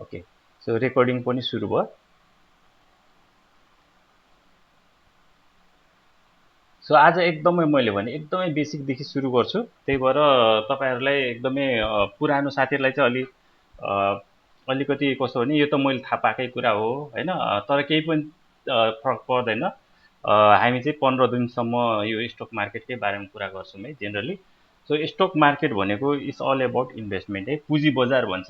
Okay so recording पनि सुरु भयो सो आज एकदमै मैले भने एकदमै बेसिकदेखि सुरु गर्छु त्यही भएर तपाईहरुलाई एकदमै पुरानो साथीहरुलाई चाहिँ अलिकति कस्तो भने यो त मैले थाहा पाएकै कुरा हो हैन तर केही पनि फरक पर्दैन हामी चाहिँ 15 दिनसम्म यो स्टक मार्केटकै बारेमा कुरा गर्छौं है जनरली सो स्टक मार्केट भनेको इज अल अबाउट इन्भेस्टमेन्ट है पुँजी बजार भन्छ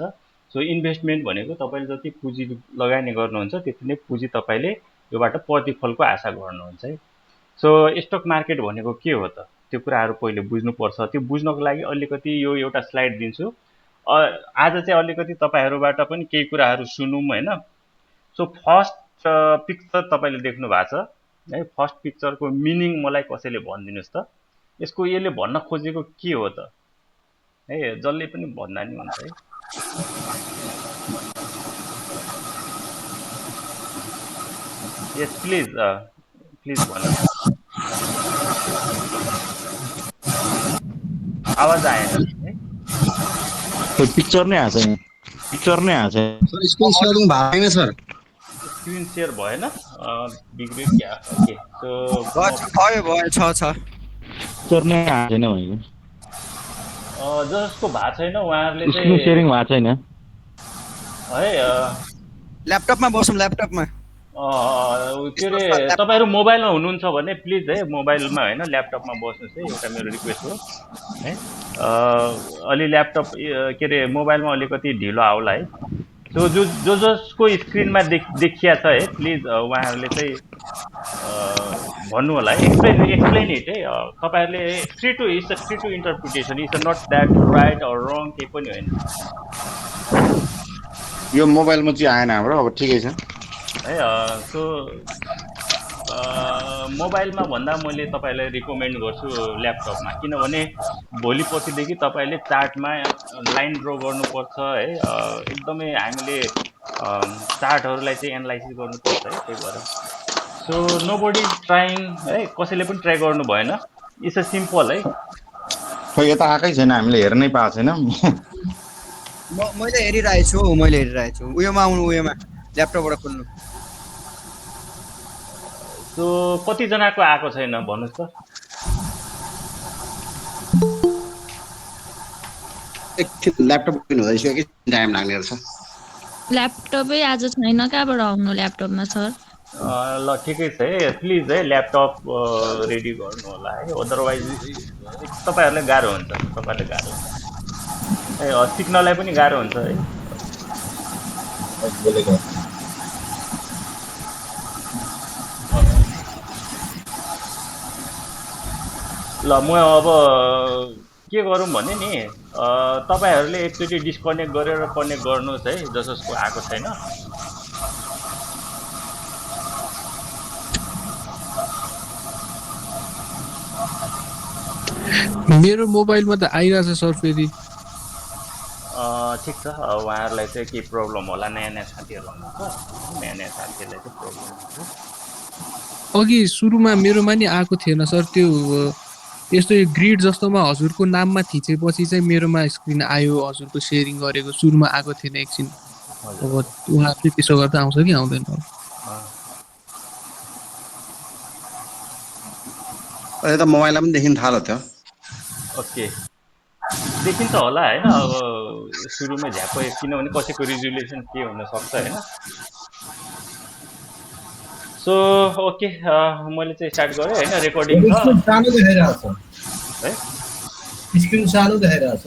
सो इन्भेस्टमेन्ट भनेको तपाईले जति पुँजी लगानी गर्नुहुन्छ त्यति नै पुँजी तपाईले योबाट प्रतिफलको आशा गर्नुहुन्छ है सो स्टक मार्केट भनेको के हो त त्यो कुराहरु पहिले बुझ्नुपर्छ त्यो बुझ्नको लागि अलिकति यो एउटा स्लाइड दिन्छु आज चाहिँ अलिकति तपाईहरुबाट पनि केही कुराहरु सुनौं हैन सो फर्स्ट पिक्चर तपाईले देख्नु भएको छ है फर्स्ट पिक्चरको मिनिङ मलाई कसैले भनिदिनुस् त यसको यसले भन्न खोजेको के हो त है जसले पनि भन्दा नि हुन्छ है यस प्लिज भन्नु आवाज आएन है पिक्चर नै आछ पिक्चर नै आछ सर स्क्रिन शेयरिङ भएन सर स्क्रिन शेयर भएन बिग्रियो क्या ओके सो भयो छ पिक्चर नै आछैन भनेको जसको भएको छैन उहाँहरुले स्क्रिन चाहिँ शेयरिङ भएको छैन है ल्यापटपमा बसौँ ल्यापटपमा के रे तपाईहरु मोबाइलमा हुनुहुन्छ भने प्लिज है मोबाइलमा हैन ल्यापटपमा बस्नुस् है एउटा मेरो रिक्वेस्ट हो है अलि ल्यापटप के रे मोबाइलमा अलिकति ढिलो आउला है सो जसको स्क्रिनमा देखिया छ है प्लिज उहाँहरुले चाहिँ भन्नु होला है एक्सप्लेन इट है तपाईहरुले free to interpretation is not that right or wrong के पनि हैन यो मोबाइलमा चाहिँ आएन हाम्रो अब ठिकै छ है सो मोबाइलमा भन्दा मैले तपाईलाई रिकमेन्ड गर्छु ल्यापटपमा किनभने भोलि पर्सिदेखि तपाईले चार्टमा लाइन ड्र गर्नुपर्छ है एकदमै हामीले चार्टहरुलाई चाहिँ एनालाइसिस गर्नुपर्छ है त्यही भएर सो नोबडी ट्राइङ है कसैले पनि ट्राई गर्नु भएन इट्स अ सिम्पल है खै यता आकै छैन हामीले हेर्नै पाएको छैन मैले हेरिरहेको छु उयोमा ल्यापटपबाट खोल्नु सो कति जनाको आएको छैन भन्नुस् त एकछिन ल्यापटप किन हुँदैछ कि टाइम लाग्ने रहेछ ल्यापटपै आज छैन कहाँबाट आउनु ल्यापटपमा सर ल ठिकै छ है प्लिज है ल्यापटप रेडी गर्नु होला है अदरवाइज तपाईहरुलाई गाह्रो हुन्छ तपाईहरुलाई गाह्रो हुन्छ है सिक्नलाई पनि गाह्रो हुन्छ है ल म अब के गरौँ भने नि तपाईहरुले एकचोटी डिस्कनेक्ट गरेर कनेक्ट गर्नुस् है जसको आएको छैन मेरो मोबाइलमा त आइराछ सर फेरि ठीक छ उहाँहरुलाई चाहिँ के प्रब्लम होला नयाँ साथीहरु हुनुहुन्छ नयाँ साथीहरुलाई चाहिँ प्रब्लम हुन्छ अघि सुरुमा मेरोमा नि आएको थिएन सर त्यो यस्तो ग्रिड जस्तोमा हजुरको नाममा थिचेपछि चाहिँ मेरोमा स्क्रिन आयो हजुरको शेयरिङ गरेको सुरुमा आएको थिएन एकछिन अब उहाँहरुले त्यसो गर्दा आउँछ कि आउँदैन अहिले त मोबाइलमा पनि देखिन थाल्यो त्यो ओके देखिन्छ होला हैन अब सुरुमै झ्याप्पै किनभने कसैको रिजोल्युसन के हुन सक्छ हैन सो ओके मैले चाहिँ स्टार्ट गरे हैन रेकर्डिङ छ सानो देखाइरहेछ है स्क्रिन सानो देखाइरहेछ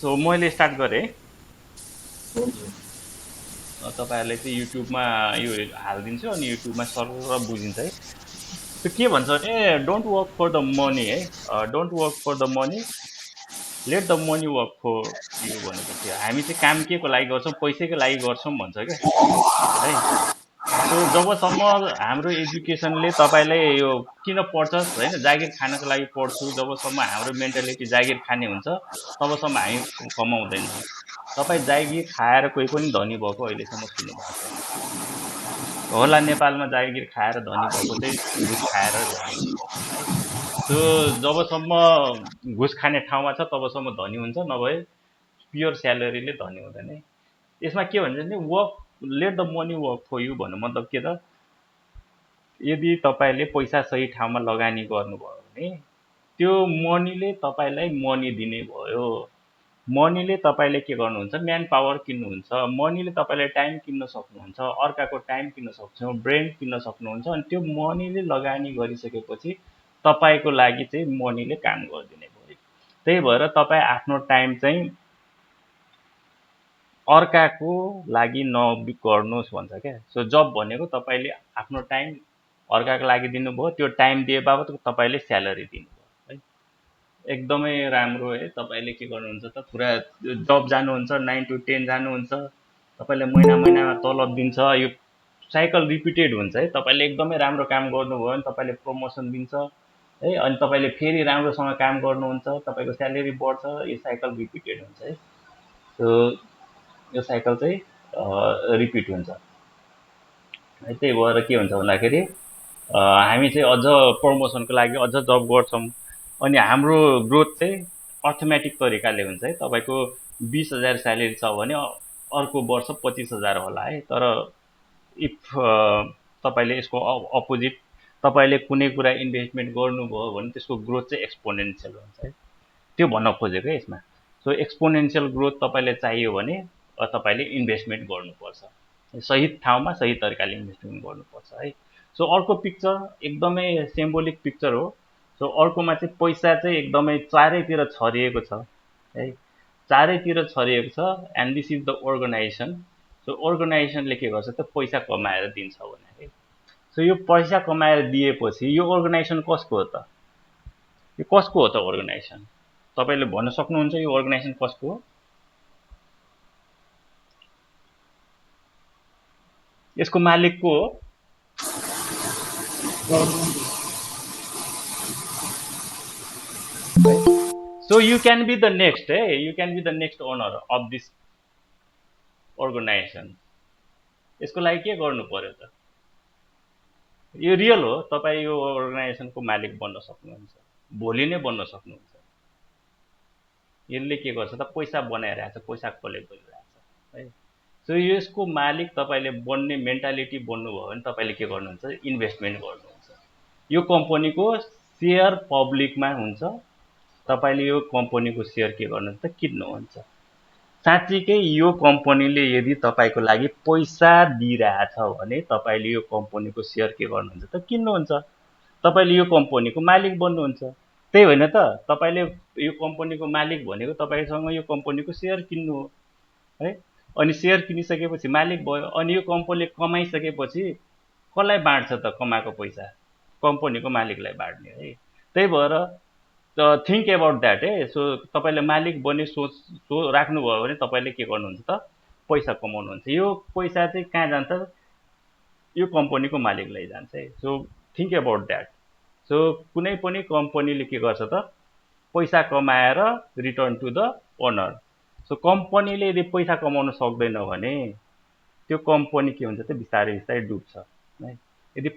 सो मैले स्टार्ट गरे तपाईहरुले चाहिँ युट्युबमा यो हाल्दिन्छु अनि युट्युबमा सरर बुझिन्छ है त्यो के भन्छ भने don't work for the money है don't work for the money let the money work for you भनेको थियो हामी चाहिँ काम के को लागि गर्छौं पैसाकै लागि गर्छौं भन्छ के है सो जबसम्म हाम्रो एजुकेसनले तपाईलाई यो किन पढ्छस् हैन जागिर खानको लागि पढ्छु जबसम्म हाम्रो मेन्टालिटी जागिर खाने हुन्छ तबसम्म हामी कमाउँदैन तपाई जागिर खाएर कोही पनि धनी भएको अहिलेसम्म सुन्नु भएको छैन होला नेपालमा जागिर खाएर धनी भएको चाहिँ घुस खाएर धनी भएको सो जबसम्म घुस खाने ठाउँमा छ तबसम्म धनी हुन्छ, नभए प्योर स्यालेरीले धनी हुँदैन। यसमा के भन्छ भने work, let the money work for you भन्नु मतलब के त, यदि तपाईँले पैसा सही ठाउँमा लगानी गर्नुभयो भने त्यो मनीले तपाईँलाई मनी दिने भयो। मनीले तपाईँले के गर्नुहुन्छ, म्यान पावर किन्नुहुन्छ, मनीले तपाईँले टाइम किन्न सक्नुहुन्छ, अर्काको टाइम किन्न सक्नुहुन्छ, ब्रेन किन्न सक्नुहुन्छ। अनि त्यो मनीले लगानी गरिसकेपछि तपाईँको लागि चाहिँ मनीले काम गरिदिने भयो। त्यही भएर तपाईँ आफ्नो टाइम चाहिँ अर्काको लागि नगर्नुहोस् भन्छ क्या। सो जब भनेको तपाईँले आफ्नो टाइम अर्काको लागि दिनुभयो, त्यो टाइम दिए बापत तपाईँले स्यालेरी दिनुभयो है। एकदमै राम्रो है। तपाईँले के गर्नुहुन्छ त, पुरा जब जानुहुन्छ, 9 to 10 जानुहुन्छ, तपाईँले महिनामा तलब दिन्छ, यो साइकल रिपिटेड हुन्छ है। तपाईँले एकदमै राम्रो काम गर्नुभयो भने तपाईँले प्रमोसन दिन्छ है, अनि तपाईँले फेरि राम्रोसँग काम गर्नुहुन्छ, तपाईँको स्यालेरी बढ्छ, यो साइकल रिपिटेड हुन्छ है। सो यो साइकल चाहिँ रिपिट हुन्छ है। त्यही भएर के हुन्छ भन्दाखेरि हामी चाहिँ अझ प्रमोसनको लागि अझ जब गर्छौँ, अनि हाम्रो ग्रोथ चाहिँ अर्थमेटिक तरिकाले हुन्छ है। तपाईँको 20,000 स्यालेरी छ भने अर्को वर्ष 25,000 होला है। तर इफ तपाईँले यसको अपोजिट तपाईँले कुनै कुरा इन्भेस्टमेन्ट गर्नुभयो भने त्यसको ग्रोथ चाहिँ एक्सपोनेन्सियल हुन्छ है। त्यो भन्न खोजेको है यसमा। सो एक्सपोनेन्सियल ग्रोथ तपाईँले चाहियो भने तपाईँले इन्भेस्टमेन्ट गर्नुपर्छ, सही ठाउँमा सही तरिकाले इन्भेस्टमेन्ट गर्नुपर्छ है। सो अर्को पिक्चर एकदमै सिम्बोलिक पिक्चर हो। सो अर्कोमा चाहिँ पैसा चाहिँ एकदमै चारैतिर छरिएको छ है, चारैतिर छरिएको छ। And this is the organisation. So अर्गनाइजेसनले के गर्छ त, पैसा कमाएर दिन्छ भने है। सो यो पैसा कमाएर दिएपछि यो अर्गनाइजेसन कसको हो त, यो कसको हो त अर्गनाइजेसन? तपाईँले भन्न सक्नुहुन्छ यो अर्गनाइजेसन कसको हो? यसको मालिक को हो? So you can be the next, you can be the next owner of this organization. यसको लागि के गर्नु पर्यो त? यो रियल हो, तपाईँ यो अर्गनाइजेसनको मालिक बन्न सक्नुहुन्छ, भोलि नै बन्न सक्नुहुन्छ। यसले के गर्छ त, पैसा बनाइरहेछ, पैसा कलेक्ट गरिरहेछ है। सो यसको मालिक तपाईँले बन्ने मेन्टालिटी बन्नुभयो भने तपाईँले के गर्नुहुन्छ, इन्भेस्टमेन्ट गर्नुहुन्छ। यो कम्पनीको सेयर पब्लिकमा हुन्छ, तपाईँले यो कम्पनीको सेयर के गर्नुहुन्छ त, किन्नुहुन्छ। साँच्चीकै यो कम्पनीले यदि तपाईँको लागि पैसा दिइरहेछ भने तपाईँले यो कम्पनीको सेयर के गर्नुहुन्छ त, किन्नुहुन्छ। तपाईँले यो कम्पनीको मालिक बन्नुहुन्छ। त्यही होइन त, तपाईँले यो कम्पनीको मालिक भनेको तपाईँसँग यो कम्पनीको सेयर किन्नु हो है। अनि सेयर किनिसकेपछि मालिक भयो, अनि यो कम्पनीले कमाइसकेपछि कसलाई बाँड्छ त, कमाएको पैसा कम्पनीको मालिकलाई बाँड्ने है। त्यही भएर थिङ्क एबाउट द्याट है। सो तपाईँले मालिक बन्ने सोच राख्नुभयो भने तपाईँले के गर्नुहुन्छ त, पैसा कमाउनुहुन्छ। यो पैसा चाहिँ कहाँ जान्छ, यो कम्पनीको मालिकलाई जान्छ है। So think about that. So कुनै पनि कम्पनीले के गर्छ त, पैसा कमाएर return to the owner. So कम्पनीले यदि पैसा कमाउन सक्दैन भने त्यो कम्पनी के हुन्छ त, बिस्तारै बिस्तारै डुब्छ है। यदि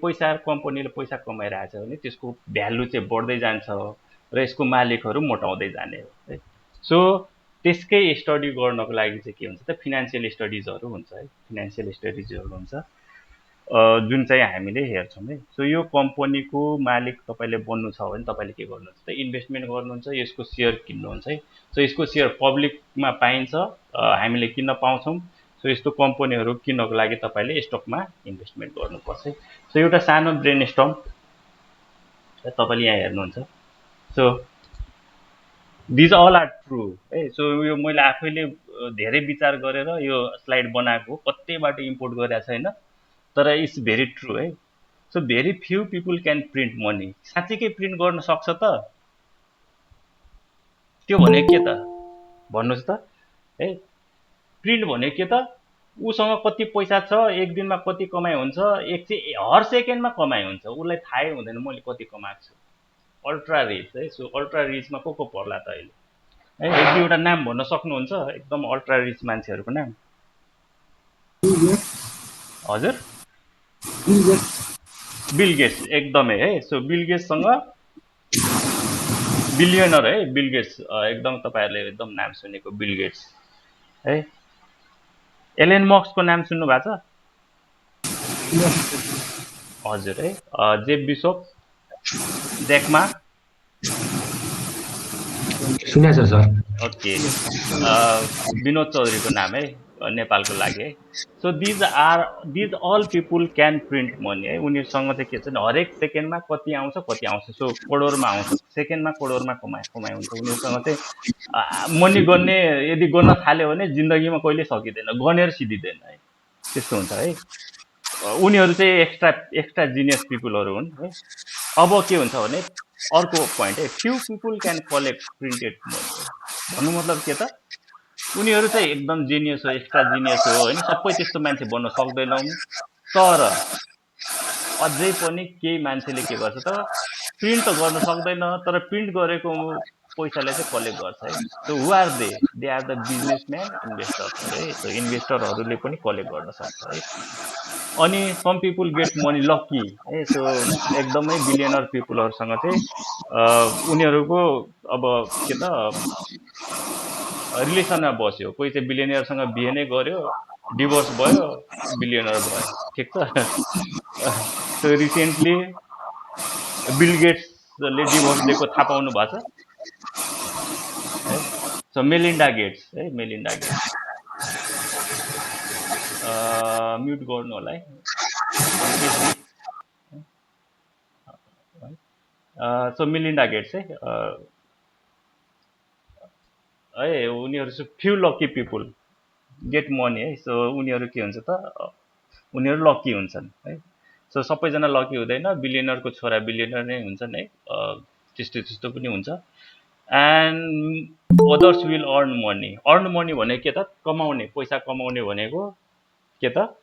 कम्पनीले पैसा कमाइरहेछ भने त्यसको भ्यालु चाहिँ बढ्दै जान्छ र यसको मालिकहरू मोटाउँदै जाने हो है। सो त्यसकै स्टडी गर्नको लागि चाहिँ के हुन्छ त, फिनान्सियल स्टडिजहरू हुन्छ है, फिनान्सियल स्टडिजहरू हुन्छ जुन चाहिँ हामीले हेर्छौँ है। सो यो कम्पनीको मालिक तपाईँले बन्नु छ भने तपाईँले के गर्नुहुन्छ त, इन्भेस्टमेन्ट गर्नुहुन्छ, यसको सेयर किन्नुहुन्छ है। सो यसको सेयर पब्लिकमा पाइन्छ, हामीले किन्न पाउँछौँ। सो यस्तो कम्पनीहरू किन्नको लागि तपाईँले स्टकमा इन्भेस्टमेन्ट गर्नुपर्छ है। सो एउटा सानो ब्रेन स्टर्म तपाईँले यहाँ हेर्नुहुन्छ। So these all are true है। सो यो मैले आफैले धेरै विचार गरेर यो स्लाइड बनाएको, कतैबाट इम्पोर्ट गरेको छैन, तर इट्स भेरी ट्रु है। So very few people can print money. साँच्चीकै प्रिन्ट गर्न सक्छ त? त्यो भनेको के त, भन्नुहोस् त है। प्रिन्ट भनेको के त, उसँग कति पैसा छ, एक दिनमा कति कमाइ हुन्छ, हर सेकेन्डमा कमाइ हुन्छ, उसलाई थाहै हुँदैन मैले कति कमाएको छु। अल्ट्रा रिच है। सो अल्ट्रा रिचमा को पर्ला त अहिले है? एक दुईवटा नाम भन्न सक्नुहुन्छ एकदम अल्ट्रा रिच मान्छेहरूको नाम? हजुर, बिल गेट्स एकदमै है। सो बिल गेट्ससँग बिलियनर है बिल गेट्स, एकदम तपाईँहरूले एकदम नाम सुनेको बिल गेट्स है। एलेन मस्कको नाम सुन्नु भएको छ? हजुर है। जेफ बिसोप, ज्याकमा, सुनेको छ सर। ओके। विनोद चौधरीको नाम है नेपालको लागि है। So these all people can print money है। उनीहरूसँग चाहिँ के छ भने हरेक सेकेन्डमा कति आउँछ, सो करोडमा आउँछ, सेकेन्डमा करोडमा कमाइ हुन्छ उनीहरूसँग चाहिँ। मनी गर्ने यदि गर्न थाल्यो भने जिन्दगीमा कहिले सकिँदैन, गनेर सिधिँदैन है, त्यस्तो हुन्छ है। उनीहरू चाहिँ एक्स्ट्रा जिनियस पिपुलहरू हुन् है। अब के हुन्छ भने अर्को पोइन्ट है, few people can collect printed money है। भन्नु मतलब के त, उनीहरू चाहिँ एकदम जिनियस हो, एक्स्ट्रा जिनियस हो होइन, सबै त्यस्तो मान्छे बन्न सक्दैनौँ। तर अझै पनि केही मान्छेले के गर्छ त, प्रिन्ट त गर्न सक्दैन तर प्रिन्ट गरेको पैसालाई चाहिँ कलेक्ट गर्छ है। So who are they are the businessman इन्भेस्टर्सहरू है। सो इन्भेस्टरहरूले पनि कलेक्ट गर्न सक्छ है। अनि some people get money lucky है। सो एकदमै बिलियनर पिपुलहरूसँग चाहिँ उनीहरूको अब के त रिलेसनमा बस्यो, कोही चाहिँ बिलियनरसँग बिहे नै गर्यो, डिभोर्स भयो, बिलियनर भयो, ठिक छ। सो रिसेन्टली बिल गेट्सले डिभोर्स दिएको थाहा पाउनु भएको छ है। सो मेलिन्डा गेट्स है, मेलिन्डा गेट्स म्युट गर्नु होला है, सो मेलिन्डा गेट्स है उनीहरू चाहिँ few lucky people get money है। सो उनीहरू के हुन्छ त, उनीहरू लक्की हुन्छन् है। सो सबैजना लक्की हुँदैन, बिलियनरको छोरा बिलियनर नै हुन्छन् है, त्यस्तो पनि हुन्छ। And others will earn money भनेको के त, कमाउने, पैसा कमाउने भनेको के त,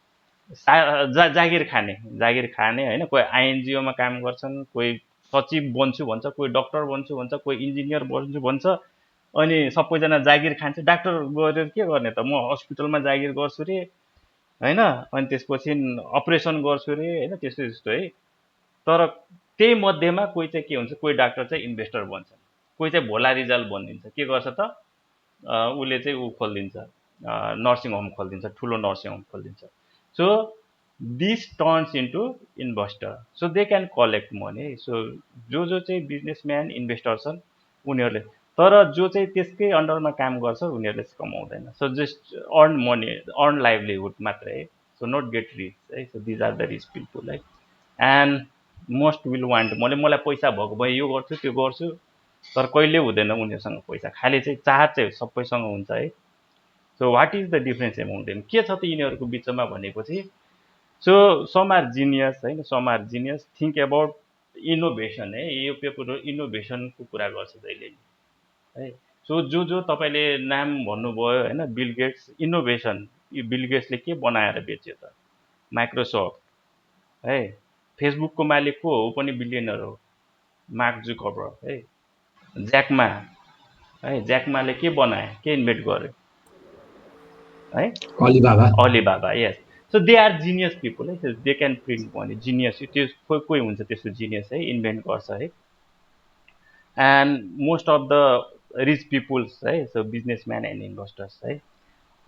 जागिर खाने होइन। कोही आइएनजिओमा काम गर्छन्, कोही सचिव बन्छु भन्छ, कोही डक्टर बन्छु भन्छ, कोही इन्जिनियर बन्छु भन्छ। अनि सबैजना जागिर खान्छ। डाक्टर गरेर के गर्ने त, म हस्पिटलमा जागिर गर्छु रे होइन, अनि त्यसपछि अपरेसन गर्छु रे होइन, त्यस्तो है। तर त्यही मध्येमा कोही चाहिँ के हुन्छ, कोही डाक्टर चाहिँ इन्भेस्टर बन्छ, कोही चाहिँ भोला रिजाल बनिदिन्छ। के गर्छ त, उसले चाहिँ ऊ खोलिदिन्छ, नर्सिङ होम खोलिदिन्छ, ठुलो नर्सिङ होम खोलिदिन्छ। So this turns into investor, so they can collect money है। सो जो चाहिँ बिजनेसम्यान इन्भेस्टर छन् उनीहरूले, तर जो चाहिँ त्यसकै अन्डरमा काम गर्छ उनीहरूले चाहिँ कमाउँदैन। So just earn money, earn livelihood मात्रै है। सो नट गेट रिच है। So these are the rich people है। एन्ड मोस्ट विल वान्ट, मलाई पैसा भएको भए यो गर्छु त्यो गर्छु, तर कहिले हुँदैन उनीहरूसँग पैसा, खालि चाहिँ चाहत चाहिँ सबैसँग हुन्छ है। So what is the difference among them, के छ त यिनीहरूको बिचमा भनेपछि, सो सम आर जिनियस होइन, some are genius, think about innovation है। यो पेपर इनोभेसनको कुरा गर्छ जहिले है। सो जो तपाईँले नाम भन्नुभयो होइन, बिल गेट्स, इनोभेसन, यो बिल गेट्सले के बनाएर बेच्यो त, माइक्रोसफ्ट है। फेसबुकको मालिक को हो, पनि बिलियनर हो, मार्क जुकरबर्ग है। ज्याकमा है, ज्याकमाले के बनाए, के इन्भेन्ट गर्यो है, Alibaba yes. So they are genius people है। They can print money, genius त्यो कोही हुन्छ त्यस्तो जिनियस है, इन्भेन्ट गर्छ है। And most of the rich peoples है, सो बिजनेसम्यान एन्ड इन्भेस्टर्स है।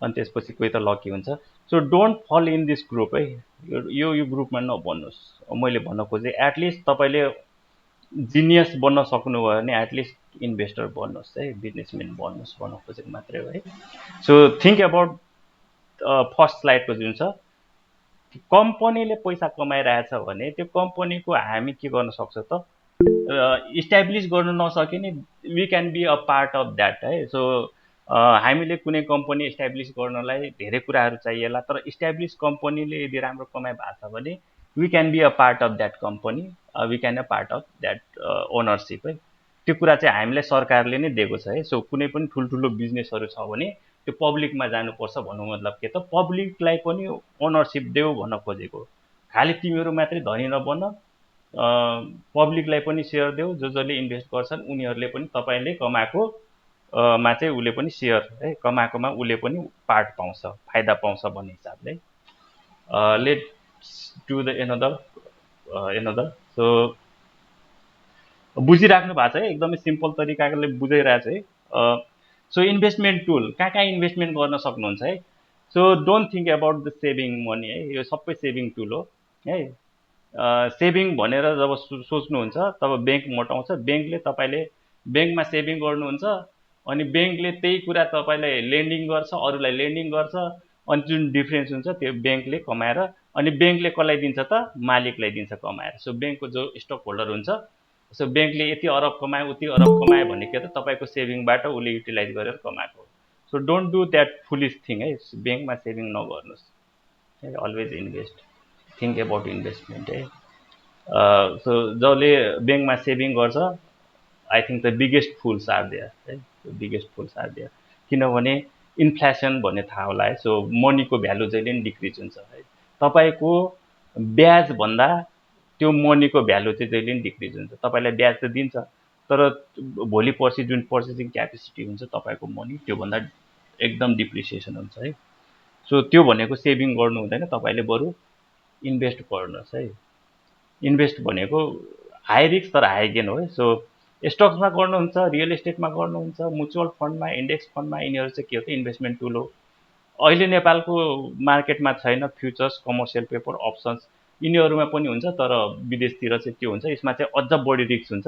अनि त्यसपछि कोही त लकी हुन्छ। So don't fall in this group है, यो ग्रुपमा नबन्नुहोस्। मैले भन्न खोजेँ एटलिस्ट तपाईँले जिनियस बन्न सक्नुभयो भने एटलिस्ट इन्भेस्टर बन्नुहोस् है, बिजनेसम्यान बन्नुहोस् भन्न खोजेको मात्रै हो है। सो थिङ्क एबाउट फर्स्ट स्लाइडको जुन छ, कम्पनीले पैसा कमाइरहेछ भने त्यो कम्पनीको हामी के गर्न सक्छ त, इस्ट्याब्लिस गर्नु नसके नि we can be a part of that है। सो हामीले कुनै कम्पनी इस्ट्याब्लिस गर्नलाई धेरै कुराहरू चाहिएला, तर इस्ट्याब्लिस कम्पनीले यदि राम्रो कमाइ भएको छ भने we can be a part of that company, we can a part of that ownership है। त्यो कुरा चाहिँ हामीलाई सरकारले नै दिएको छ है। सो कुनै पनि ठुल्ठुलो बिजनेसहरू छ भने त्यो पब्लिकमा जानुपर्छ भन्नु मतलब के त, पब्लिकलाई पनि ओनरसिप देऊ भन्न खोजेको। खालि तिमीहरू मात्रै धनी नबन, पब्लिकलाई पनि सेयर देऊ, जसले इन्भेस्ट गर्छन् उनीहरूले पनि तपाईँले कमाएको मा चाहिँ उसले पनि सेयर है, कमाएकोमा उसले पनि पार्ट पाउँछ, फाइदा पाउँछ भन्ने हिसाबले। Let's do the another. So बुझिराख्नु भएको छ है, एकदमै सिम्पल तरिकाले बुझाइरहेको छ है। सो इन्भेस्टमेन्ट टुल कहाँ कहाँ इन्भेस्टमेन्ट गर्न सक्नुहुन्छ है। So don't think about the saving money है, यो सबै सेभिङ टुल हो है। सेभिङ भनेर जब सोच्नुहुन्छ तब ब्याङ्क मोटाउँछ। ब्याङ्कले तपाईँले ब्याङ्कमा सेभिङ गर्नुहुन्छ अनि ब्याङ्कले त्यही कुरा तपाईँलाई लेन्डिङ गर्छ, अरूलाई लेन्डिङ गर्छ, अनि जुन डिफ्रेन्स हुन्छ त्यो ब्याङ्कले कमाएर, अनि ब्याङ्कले कसलाई दिन्छ त, मालिकलाई दिन्छ कमाएर। सो ब्याङ्कको जो स्टक होल्डर हुन्छ, सो ब्याङ्कले यति अरब कमायो उति अरब कमायो भन्ने के त तपाईँको सेभिङबाट उसले युटिलाइज गरेर कमाएको। So don't do that foolish thing है, ब्याङ्कमा सेभिङ नगर्नुहोस् है, always invest, think about investment है। सो जसले ब्याङ्कमा सेभिङ गर्छ, I think the biggest fools are there है, बिगेस्ट फुल्स आर देयर। किनभने इन्फ्लेसन भन्ने थाहा होला है। सो मनीको भ्यालु जहिले पनि डिक्रिज हुन्छ है। तपाईँको ब्याजभन्दा त्यो मनीको भ्यालु चाहिँ जहिले पनि डिक्रिज हुन्छ। तपाईँलाई ब्याज त दिन्छ, तर भोलि पर्सि जुन पर्चेसिङ क्यापेसिटी हुन्छ तपाईँको मनी, त्योभन्दा एकदम डिप्रिसिएसन हुन्छ है। सो त्यो भनेको सेभिङ गर्नु हुँदैन, तपाईँले बरु इन्भेस्ट गर्नुहोस् है। इन्भेस्ट भनेको हाई रिस्क तर हाई गेन हो है। सो स्टक्समा गर्नुहुन्छ, रियल इस्टेटमा गर्नुहुन्छ, म्युचुअल फन्डमा, इन्डेक्स फन्डमा, यिनीहरू चाहिँ के हो त इन्भेस्टमेन्ट टुल हो। अहिले नेपालको मार्केटमा छैन फ्युचर्स, कमर्सियल पेपर, अप्सन्स, यिनीहरूमा पनि हुन्छ, तर विदेशतिर चाहिँ त्यो हुन्छ, यसमा चाहिँ अझ बढी रिस्क हुन्छ।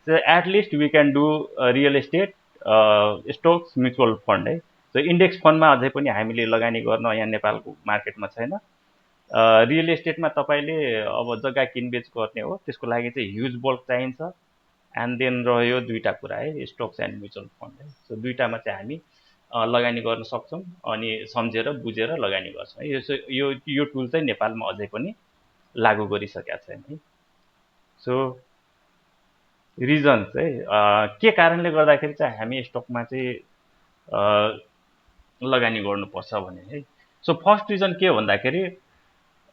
So at least we can do real estate, stocks, mutual fund है। सो इन्डेक्स फन्डमा अझै पनि हामीले लगानी गर्न यहाँ नेपालको मार्केटमा छैन। रियल इस्टेटमा तपाईँले अब जग्गा किनबेच गर्ने हो, त्यसको लागि चाहिँ ह्युज बल्क चाहिन्छ। एन्ड देन रह्यो दुईवटा कुरा है, स्टक्स एन्ड म्युचुअल फन्ड है। सो दुईवटामा चाहिँ हामी लगानी गर्न सक्छौँ अनि सम्झेर बुझेर लगानी गर्छौँ है। यो टुल चाहिँ नेपालमा अझै पनि लागू गरिसकेका छैन है। सो रिजन्स है, के कारणले गर्दाखेरि चाहिँ हामी स्टकमा चाहिँ लगानी गर्नुपर्छ भने है। सो फर्स्ट रिजन के हो भन्दाखेरि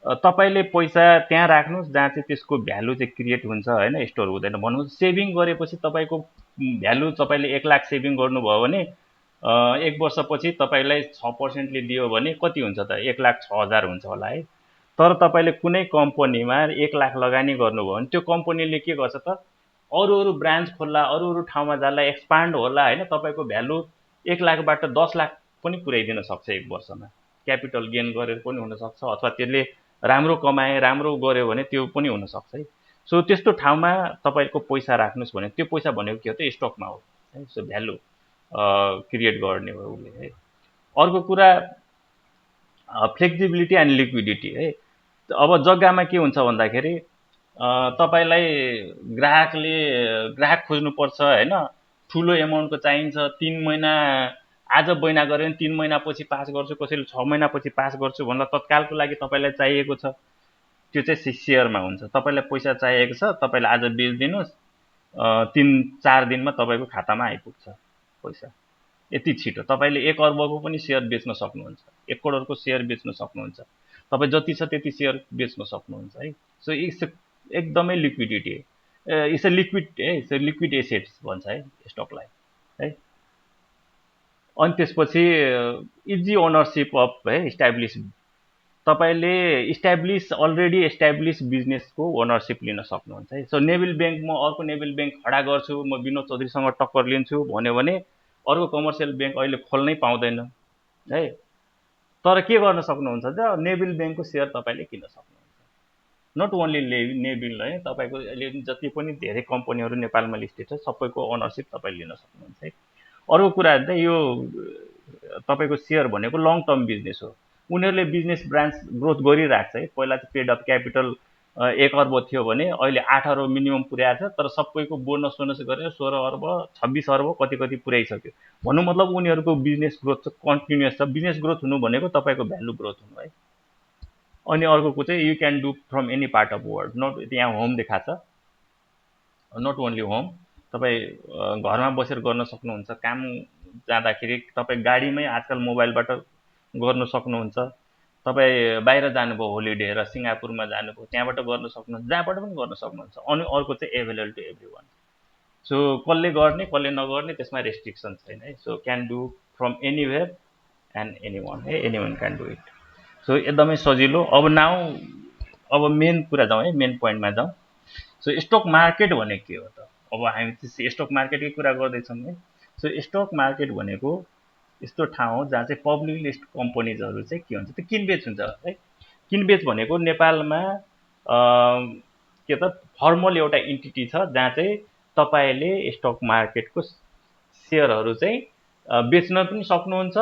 तपाईँले पैसा त्यहाँ राख्नुहोस् जहाँ चाहिँ त्यसको भ्यालु चाहिँ क्रिएट हुन्छ होइन, स्टोर हुँदैन। भन्नु सेभिङ गरेपछि तपाईँको भ्यालु, तपाईँले 1 लाख सेभिङ गर्नुभयो भने 1 वर्षपछि तपाईँलाई 6%ले दियो भने कति हुन्छ त, 1,06,000 हुन्छ होला है। तर तपाईँले कुनै कम्पनीमा 1 लाख लगानी गर्नुभयो भने त्यो कम्पनीले के गर्छ त, अरू ब्रान्च खोल्ला, अरू ठाउँमा जाला, एक्सपान्ड होला होइन। तपाईँको भ्यालु 1 लाखबाट 10 लाख पनि पुर्याइदिन सक्छ 1 वर्षमा। क्यापिटल गेन गरेर पनि हुनसक्छ, अथवा त्यसले राम्रो कमाए, राम्रो गर्यो भने त्यो पनि हुनसक्छ है। सो त्यस्तो ठाउँमा तपाईँको पैसा राख्नुहोस् भने, त्यो पैसा भनेको के हो त, स्टकमा हो है। सो भ्यालु क्रिएट गर्ने हो उसले है। अर्को कुरा फ्लेक्सिबिलिटी एन्ड लिक्विडिटी है। अब जग्गामा के हुन्छ भन्दाखेरि तपाईँलाई ग्राहक खोज्नुपर्छ होइन, ठुलो एमाउन्टको चाहिन्छ, 3 महिना आज बैना गऱ्यो भने 3 महिनापछि पास गर्छु, कसैले 6 महिनापछि पास गर्छु भन्दा तत्कालको लागि तपाईँलाई चाहिएको छ, त्यो चाहिँ सेयरमा हुन्छ। तपाईँलाई पैसा चाहिएको छ, तपाईँले आज बेचिदिनुहोस्, 3-4 दिनमा तपाईँको खातामा आइपुग्छ पैसा, यति छिटो। तपाईँले 1 अर्बको पनि सेयर बेच्न सक्नुहुन्छ, 1 करोडको सेयर बेच्न सक्नुहुन्छ, तपाईँ जति छ त्यति सेयर बेच्न सक्नुहुन्छ है। सो इट्स एकदमै liquidity, it's a liquid assets भन्छ है स्टकलाई है। अनि त्यसपछि इजी ओनरसिप अफ है, इस्टाब्लिस, तपाईँले अलरेडी इस्टाब्लिस बिजनेसको ओनरसिप लिन सक्नुहुन्छ है। सो नेभिल ब्याङ्क, म अर्को नेभिल ब्याङ्क खडा गर्छु, म विनोद चौधरीसँग टक्कर लिन्छु भन्यो भने अर्को कमर्सियल ब्याङ्क अहिले खोल्नै पाउँदैन है। तर के गर्न सक्नुहुन्छ त, नेभिल ब्याङ्कको सेयर तपाईँले किन्न सक्नुहुन्छ। नट ओन्ली नेभिल है, तपाईँको अहिले जति पनि धेरै कम्पनीहरू नेपालमा लिस्टेड छ सबैको ओनरसिप तपाईँले लिन सक्नुहुन्छ है। अर्को कुरा चाहिँ यो तपाईँको सेयर भनेको लङ टर्म बिजनेस हो। उनीहरूले बिजनेस ब्रान्च ग्रोथ गरिरहेको छ है। पहिला चाहिँ पेड अफ क्यापिटल 1 अर्ब थियो भने अहिले 8 अर्ब मिनिमम पुर्याएको छ, तर सबैको बोनस गरेर 16 अर्ब 26 अर्ब कति पुर्याइसक्यो। भन्नु मतलब उनीहरूको बिजनेस ग्रोथ चाहिँ कन्टिन्युस छ। बिजनेस ग्रोथ हुनु भनेको तपाईँको भ्यालु ग्रोथ हुनु है। अनि अर्को चाहिँ you can do from any part of world, not यहाँ होम देखाएको छ, नट ओन्ली होम, तपाईँ घरमा बसेर गर्न सक्नुहुन्छ। काम जाँदाखेरि तपाईँ गाडीमै आजकल मोबाइलबाट गर्न सक्नुहुन्छ। तपाईँ बाहिर जानुभयो होलिडे र सिङ्गापुरमा जानुभयो, त्यहाँबाट गर्न सक्नुहुन्छ, जहाँबाट पनि गर्न सक्नुहुन्छ। अनि अर्को चाहिँ available to everyone. So कसले गर्ने कसले नगर्ने त्यसमा रेस्ट्रिक्सन छैन है। So can do from anywhere and anyone है, anyone can do it. So एकदमै सजिलो। अब मेन कुरा जाउँ है, मेन पोइन्टमा जाउँ। सो स्टक मार्केट भनेको के हो त, अब हामी चाहिँ स्टक मार्केटकै कुरा गर्दैछौँ है। सो स्टक मार्केट भनेको यस्तो ठाउँ हो जहाँ चाहिँ पब्लिक लिस्ट कम्पनीजहरू चाहिँ के हुन्छ, त्यो किनबेच हुन्छ है। किनबेच भनेको नेपालमा के त फर्मल एउटा इन्टिटी छ जहाँ चाहिँ तपाईँले स्टक मार्केटको सेयरहरू चाहिँ बेच्न पनि सक्नुहुन्छ,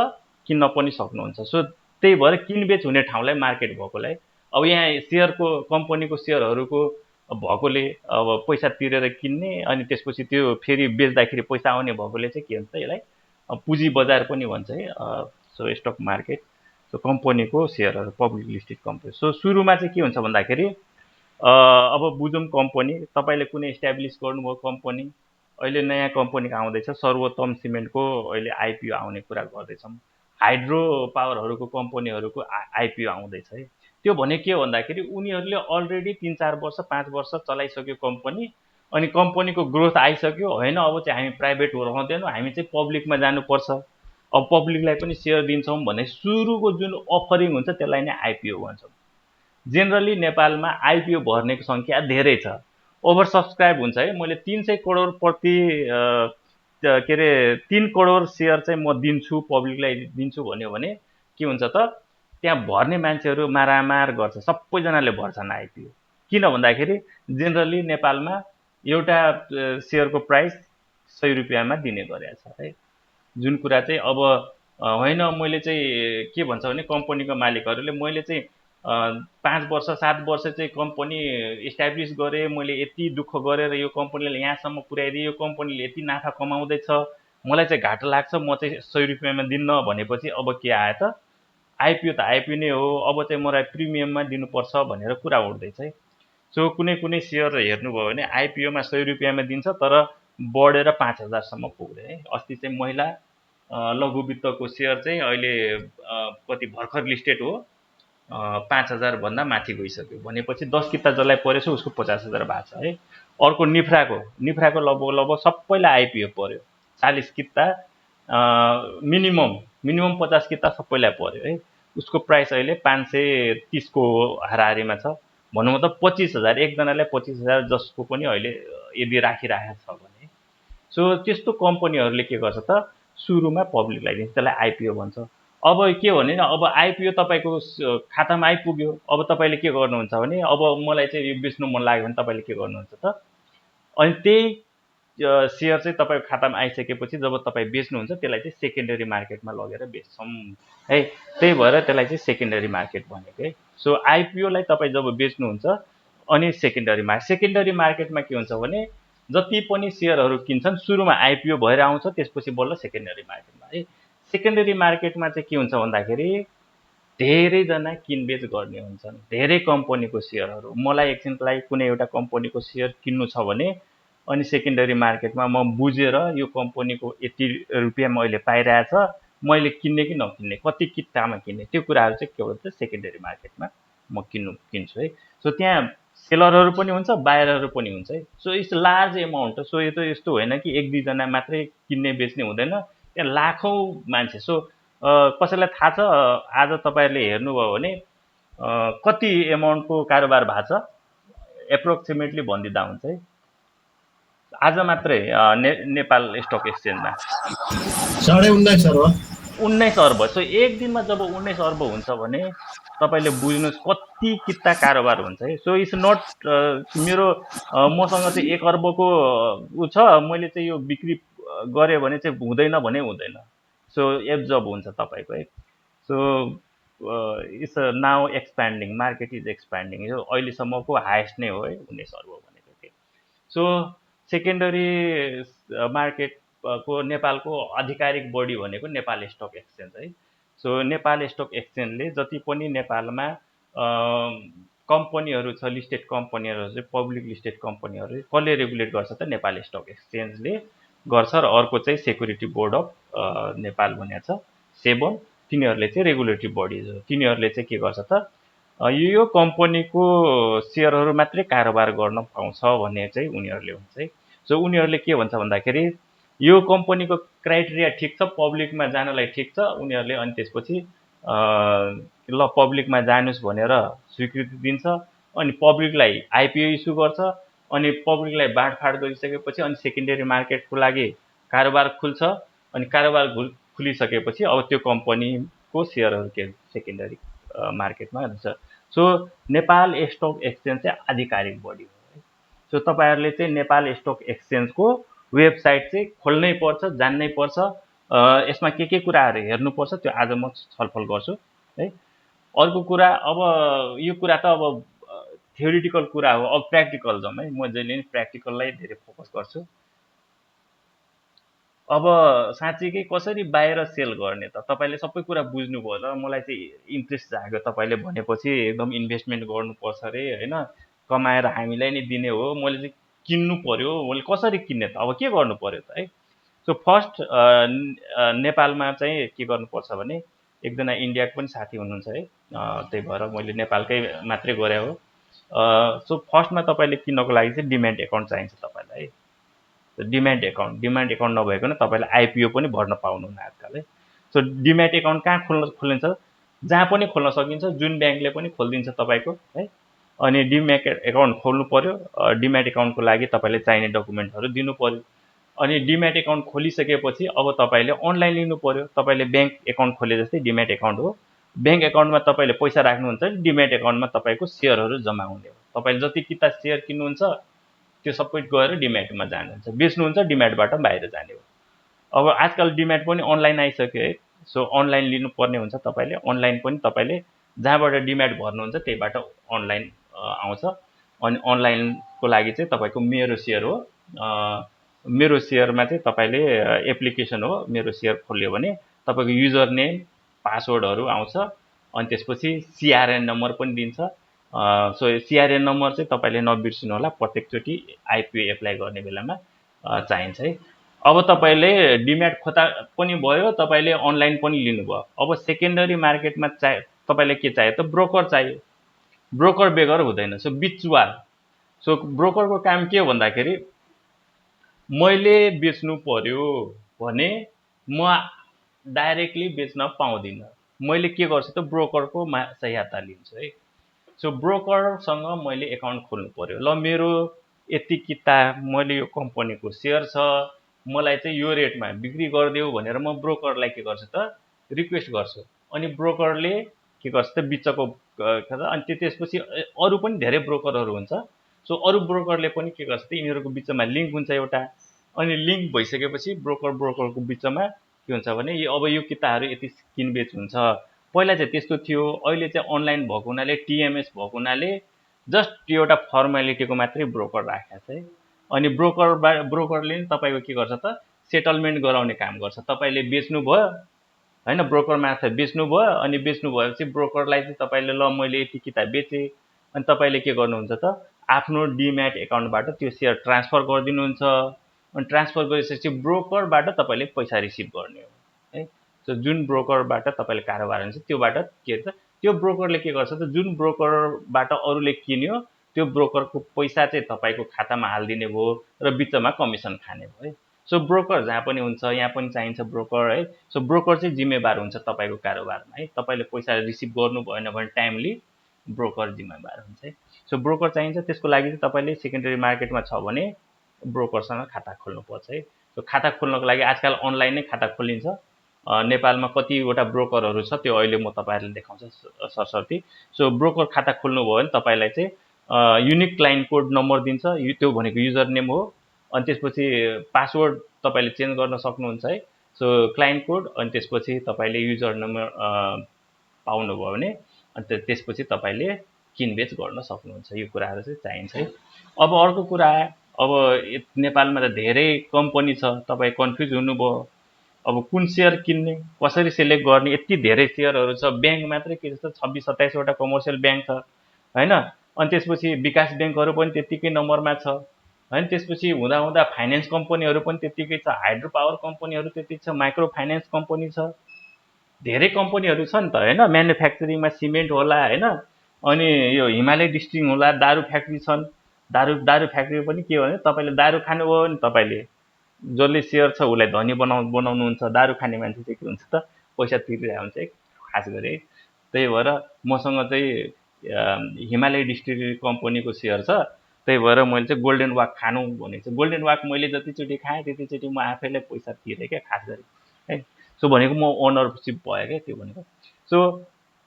किन्न पनि सक्नुहुन्छ। सो त्यही भएर किनबेच हुने ठाउँलाई मार्केट भएकोलाई, अब यहाँ सेयरको कम्पनीको सेयरहरूको भएकोले अब पैसा तिरेर किन्ने अनि त्यसपछि त्यो फेरि बेच्दाखेरि पैसा आउने भएकोले चाहिँ के हुन्छ, यसलाई पुँजी बजार पनि भन्छ है। सो स्टक मार्केट, सो कम्पनीको सेयरहरू पब्लिक लिस्टेड कम्पनी। सो सुरुमा चाहिँ के हुन्छ भन्दाखेरि अब बुझौँ कम्पनी, तपाईँले कुनै इस्ट्याब्लिस गर्नुभयो कम्पनी, अहिले नयाँ कम्पनी आउँदैछ, सर्वोत्तम सिमेन्टको अहिले आइपिओ आउने कुरा गर्दैछौँ। हाइड्रो पावरहरूको कम्पनीहरूको आइपिओ आउँदैछ है। त्यो भने के हो भन्दाखेरि उनीहरूले अलरेडी 3-4 वर्ष 5 वर्ष चलाइसक्यो कम्पनी, अनि कम्पनीको ग्रोथ आइसक्यो, होइन अब चाहिँ हामी प्राइभेट रहँदैनौँ, हामी चाहिँ पब्लिकमा जानुपर्छ, अब पब्लिकलाई पनि सेयर दिन्छौँ भन्ने सुरुको जुन अफरिङ हुन्छ त्यसलाई नै आइपिओ भन्छौँ। जेनरली नेपालमा आइपिओ भर्नेको सङ्ख्या धेरै छ, ओभर सब्सक्राइब हुन्छ है। मैले 300 करोड प्रति के अरे 3 करोड सेयर चाहिँ म दिन्छु, पब्लिकलाई दिन्छु भन्यो भने के हुन्छ त, त्यहाँ भर्ने मान्छेहरू मारामार गर्छ, सबैजनाले भर्छन् आइपिओ। किन भन्दाखेरि जेनरली नेपालमा एउटा सेयरको प्राइस 100 रुपियाँमा दिने गरेको छ है। जुन कुरा चाहिँ अब होइन, मैले चाहिँ के भन्छ भने कम्पनीको मालिकहरूले मैले चाहिँ 5 वर्ष 7 वर्ष चाहिँ कम्पनी इस्ट्याब्लिस गरेँ, मैले यति दुःख गरेर यो कम्पनीले यहाँसम्म पुर्याइदिएँ, यो कम्पनीले यति नाफा कमाउँदैछ, मलाई चाहिँ घाटा लाग्छ, म चाहिँ 100 रुपियाँमा दिन्न भनेपछि अब के आयो त, आइपिओ त आइपिओ नै हो, अब चाहिँ मलाई प्रिमियममा दिनुपर्छ भनेर कुरा उठ्दैछ है। सो कुनै कुनै सेयर हेर्नुभयो भने आइपिओमा 100 रुपियाँमा दिन्छ, तर बढेर 5000सम्म पुग्यो है। अस्ति चाहिँ महिला लघु वित्तको सेयर चाहिँ अहिले कति भर्खर लिस्टेड हो, 5000 भन्दा माथि गइसक्यो भनेपछि 10 किता जसलाई परेछ उसको 50,000 भएको छ है। अर्को निफ्राको लगभग सबैलाई आइपिओ पर्यो, 40 किता मिनिमम 50 किता सबैलाई पर्यो है। उसको प्राइस अहिले 530 को हाराहारीमा छ, भनौँ त 25,000, एकजनालाई 25,000 जसको पनि अहिले यदि राखिरहेको छ भने। सो त्यस्तो कम्पनीहरूले के गर्छ त, सुरुमा पब्लिकलाई दिन्छ, त्यसलाई आइपिओ भन्छ। अब के भने अब आइपिओ तपाईँको खातामा आइपुग्यो, अब तपाईँले के गर्नुहुन्छ भने अब मलाई चाहिँ यो बेच्नु मन लाग्यो भने तपाईँले के गर्नुहुन्छ त, अनि त्यही सेयर चाहिँ तपाईँको खातामा आइसकेपछि जब तपाईँ बेच्नुहुन्छ त्यसलाई चाहिँ सेकेन्डरी मार्केटमा लगेर बेच्छौँ है। त्यही भएर त्यसलाई चाहिँ सेकेन्डरी मार्केट भनेको है। सो आइपिओलाई तपाईँ जब बेच्नुहुन्छ अनि सेकेन्डरी मार्केटमा के हुन्छ भने जति पनि सेयरहरू किन्छन् सुरुमा आइपिओ भएर आउँछ, त्यसपछि बल्ल सेकेन्डरी मार्केटमा है। सेकेन्डरी मार्केटमा चाहिँ के हुन्छ भन्दाखेरि धेरैजना किनबेच गर्ने हुन्छन्, धेरै कम्पनीको सेयरहरू। मलाई एकछिनको लागि कुनै एउटा कम्पनीको सेयर किन्नु छ भने अनि सेकेन्डरी मार्केटमा म बुझेर यो कम्पनीको यति रुपियाँमा अहिले पाइरहेछ, मैले किन्ने कि नकिन्ने, कति कितामा किन्ने, त्यो कुराहरू चाहिँ के भन्छ सेकेन्डरी मार्केटमा म किन्छु है। सो त्यहाँ सेलरहरू पनि हुन्छ, बायरहरू पनि हुन्छ है। So it's large amount. So यो त यस्तो होइन कि 1-2 जना मात्रै किन्ने बेच्ने हुँदैन, त्यहाँ लाखौँ मान्छे। सो कसैलाई थाहा छ आज तपाईँहरूले हेर्नुभयो भने कति एमाउन्टको कारोबार भएको छ, एप्रोक्सिमेटली भनिदिँदा हुन्छ है। आज मात्रै नेपाल स्टक एक्सचेन्जमा 19.5 अर्ब 19 अर्ब। सो एक दिनमा जब 19 अर्ब हुन्छ भने तपाईँले बुझ्नुहोस् कति किता कारोबार हुन्छ है। सो इट्स नट मेरो मसँग चाहिँ 1 अर्बको ऊ छ, मैले चाहिँ यो बिक्री गरेँ भने चाहिँ हुँदैन भने हुँदैन। सो एब्जर्ब हुन्छ तपाईँको है। So it's now expanding, market is expanding. यो अहिलेसम्मको हाइएस्ट नै हो है 19 अर्ब भनेको के। सो सेकेन्डरी मार्केटको नेपालको आधिकारिक बडी भनेको नेपाल स्टक एक्सचेन्ज है। सो नेपाल स्टक एक्सचेन्जले जति पनि नेपालमा कम्पनीहरू छ, लिस्टेड कम्पनीहरू चाहिँ पब्लिक लिस्टेड कम्पनीहरू कसले रेगुलेट गर्छ त, नेपाल स्टक एक्सचेन्जले गर्छ। र अर्को चाहिँ सेक्युरिटी बोर्ड अफ नेपाल भनेको छ, सेबन, तिनीहरूले चाहिँ रेगुलेटरी बडिज हो। तिनीहरूले चाहिँ के गर्छ त, यो कम्पनीको सेयरहरू मात्रै कारोबार गर्न पाउँछ भन्ने चाहिँ उनीहरूले हुन्छ है। सो उनीहरूले के भन्छ भन्दाखेरि यो कम्पनीको क्राइटेरिया ठिक छ, पब्लिकमा जानलाई ठिक छ, उनीहरूले अनि त्यसपछि ल पब्लिकमा जानुस् भनेर स्वीकृति दिन्छ, अनि पब्लिकलाई आइपिओ इस्यु गर्छ, अनि पब्लिकलाई बाँडफाँड गरिसकेपछि अनि सेकेन्डरी मार्केटको लागि कारोबार खुल्छ अनि कारोबार खुलिसकेपछि अब त्यो कम्पनीको सेयरहरू के सेकेन्डरी मार्केटमा हुन्छ। सो नेपाल स्टक एक्सचेन्ज चाहिँ आधिकारिक बडी हो है। सो तपाईहरुले चाहिँ नेपाल स्टक एक्सचेन्जको वेबसाइट चाहिँ खोल्नै पर्छ, जान्नै पर्छ, यसमा के कुराहरू हेर्नुपर्छ त्यो आज म छलफल गर्छु है। अर्को कुरा अब यो कुरा त अब थ्योरिटिकल कुरा हो, अब प्र्याक्टिकल जाउँ है। म जहिले पनि प्र्याक्टिकललाई धेरै फोकस गर्छु। अब साँच्चीकै कसरी बाहिर सेल गर्ने त तपाईले सबै कुरा बुझ्नुभयो र मलाई चाहिँ इन्ट्रेस्ट जाग्यो तपाईले भनेपछि एकदम इन्भेस्टमेन्ट गर्नुपर्छ रे हैन, कमाएर हामीलाई नै दिने हो, मैले चाहिँ किन्नु पर्यो, मैले कसरी किन्ने त, अब के गर्नु पर्यो त है। सो फर्स्ट नेपालमा चाहिँ के गर्नुपर्छ भने एकजना इन्डियाको पनि साथी हुनुहुन्छ है, त्यही भएर मैले नेपालकै मात्रै गरे हो। सो फर्स्टमा तपाईले किन्नको लागि चाहिँ डिम्याट एकाउन्ट चाहिन्छ तपाईलाई है। डिम्याट एकाउन्ट नभइकन तपाईले आइपिओ पनि भर्न पाउनुहुन्न आजकल है। सो डिम्याट एकाउन्ट कहाँ खोलिन्छ, जहाँ पनि खोल्न सकिन्छ, जुन ब्याङ्कले पनि खोलिदिन्छ तपाईको है। अनि डिम्याट एकाउन्ट खोल्नु पर्यो। डिम्याट एकाउन्टको लागि तपाईले चाहिने डकुमेन्टहरू दिनु पर्यो। अनि डिम्याट एकाउन्ट खोलिसकेपछि अब तपाईले अनलाइन लिनु पर्यो। तपाईले ब्याङ्क एकाउन्ट खोले जस्तै डिम्याट एकाउन्ट हो। ब्याङ्क एकाउन्टमा तपाईले पैसा राख्नुहुन्छ, डिम्याट एकाउन्टमा तपाईको सेयरहरू जम्मा हुने हो। तपाईले जति किता सेयर किन्नुहुन्छ त्यो सबै गएर डिम्याटमा जानुहुन्छ, बेच्नुहुन्छ डिम्याटबाट बाहिर जाने हो। अब आजकल डिम्याट पनि अनलाइन आइसक्यो है। सो अनलाइन लिनुपर्ने हुन्छ तपाईले, अनलाइन पनि तपाईले जहाँबाट डिम्याट भर्नुहुन्छ त्यहीबाट अनलाइन आउँछ। अनि अनलाइनको लागि चाहिँ तपाईको मेरो सेयर हो। मेरो सेयरमा चाहिँ तपाईले एप्लिकेसन हो, मेरो सेयर खोल्यो भने तपाईको युजर नेम पासवर्डहरू आउँछ। अनि त्यसपछि सिआरएन नम्बर पनि दिन्छ। सो सिआरएन नम्बर चाहिँ तपाईले नबिर्सिनु होला, प्रत्येकचोटि आइपिओ एप्लाई गर्ने बेलामा चाहिन्छ है। अब तपाईले डिम्याट खोता पनि भयो, तपाईले अनलाइन पनि लिनुभयो। अब सेकेन्डरी मार्केटमा तपाईलाई के चाहियो त, ब्रोकर चाहियो। ब्रोकर बेगर हुँदैन, सो बिचुवा। सो ब्रोकरको काम के हो भन्दाखेरि मैले बेच्नु पर्यो भने म डाइरेक्टली बेच्न पाउँदिन, मैले के गर्छु त ब्रोकरको सहायता लिन्छु है। सो ब्रोकरसँग मैले एकाउन्ट खोल्नु पर्यो। ल मेरो यति किता मैले यो कम्पनीको सेयर छ, मलाई चाहिँ यो रेटमा बिक्री गरिदेऊ भनेर म ब्रोकरलाई के गर्छु त रिक्वेस्ट गर्छु। अनि ब्रोकरले के गर्छ त बिचको अनि त्यसपछि अरू पनि धेरै ब्रोकरहरू हुन्छ। सो अरू ब्रोकरले पनि के गर्छ त यिनीहरूको बिचमा लिङ्क हुन्छ एउटा। अनि लिङ्क भइसकेपछि ब्रोकरको बिचमा के हुन्छ भने अब यो किताहरू यति किनबेच हुन्छ। पहिला चाहिँ त्यस्तो थियो, अहिले चाहिँ अनलाइन भएको हुनाले टिएमएस भएको हुनाले जस्ट एउटा फर्मालिटीको मात्रै ब्रोकर राखेको छ है। अनि ब्रोकरले तपाईको के गर्छ त सेटलमेन्ट गराउने काम गर्छ। तपाईले बेच्नु भयो हैन, ब्रोकर मार्फत बेच्नु भयो, अनि बेच्नु भएपछि ब्रोकरलाई चाहिँ तपाईले ल मैले यति किता बेचे, अनि तपाईले के गर्नुहुन्छ त आफ्नो डिम्याट एकाउन्टबाट त्यो सेयर ट्रान्सफर गरिदिनुहुन्छ। अनि ट्रान्सफर गरिसकेपछि ब्रोकरबाट तपाईले पैसा रिसिभ गर्ने हो है। सो जुन ब्रोकरबाट तपाईले कारोबार हुन्छ त्योबाट के हुन्छ, त्यो ब्रोकरले के गर्छ त जुन ब्रोकरबाट अरूले किन्यो त्यो ब्रोकरको पैसा चाहिँ तपाईको खातामा हालिदिने भयो र बिचमा कमिसन खाने भयो है। सो ब्रोकर जहाँ पनि हुन्छ, यहाँ पनि चाहिन्छ ब्रोकर है। सो ब्रोकर चाहिँ जिम्मेवार हुन्छ तपाईको कारोबारमा है। तपाईले पैसा रिसिभ गर्नु भएन भने टाइमली ब्रोकर जिम्मेवार हुन्छ है। सो ब्रोकर चाहिन्छ, त्यसको लागि चाहिँ तपाईले सेकेन्डरी मार्केटमा छ भने ब्रोकरसँग खाता खोल्नुपर्छ है। सो खाता खोल्नको लागि आजकल अनलाइन नै खाता खोलिन्छ। नेपालमा कतिवटा ब्रोकरहरू छ त्यो अहिले म तपाईहरुलाई देखाउँछु सरसर्ती। सो ब्रोकर खाता खोल्नुभयो भने तपाईलाई चाहिँ युनिक क्लाइन्ट कोड नम्बर दिन्छ, त्यो भनेको युजर नेम हो। अनि त्यसपछि पासवर्ड तपाईले चेन्ज गर्न सक्नुहुन्छ है। सो क्लाइन्ट कोड, अनि त्यसपछि तपाईले युजर नम्बर पाउनुभयो भने अनि त्यसपछि तपाईले किनबेच गर्न सक्नुहुन्छ। यो कुराहरू चाहिँ चाहिन्छ है। अब अर्को कुरा, अब नेपालमा त धेरै कम्पनी छ, तपाई कन्फ्युज हुनुभयो अब कुन सेयर किन्ने, कसरी सिलेक्ट गर्ने, यति धेरै सेयरहरू छ। ब्याङ्क मात्रै के जस्तो 26-27 वटा कमर्सियल ब्याङ्क छ हैन। अनि त्यसपछि विकास ब्याङ्कहरू पनि त्यतिकै नम्बरमा छ हैन। त्यसपछि हुँदा फाइनान्स कम्पनीहरू पनि त्यतिकै छ, हाइड्रो पावर कम्पनीहरू त्यतिकै छ, माइक्रो फाइनान्स कम्पनी छ, धेरै कम्पनीहरू छ नि त हैन। म्यानुफ्याक्चरिङमा सिमेन्ट होला हैन, अनि यो हिमालय डिस्ट्रिक्ट होला, दारू फ्याक्ट्री छन्। दारू फ्याक्ट्री पनि के हो भने तपाईले दारू खानुभयो भने तपाईले जसले सेयर छ उसलाई धनी बनाउनुहुन्छ, दारू खाने मान्छे चाहिँ के हुन्छ त पैसा तिरिरहेको हुन्छ है खास गरी। त्यही भएर मसँग चाहिँ हिमालय डिस्टिलरी कम्पनीको सेयर छ, त्यही भएर मैले चाहिँ गोल्डन वाक खानु भनेको छु। गोल्डन वाक मैले जतिचोटि खाएँ त्यतिचोटि म आफैलाई पैसा तिरेँ क्या खास गरी है। सो भनेको म ओनरसिप भयो क्या त्यो भनेको। सो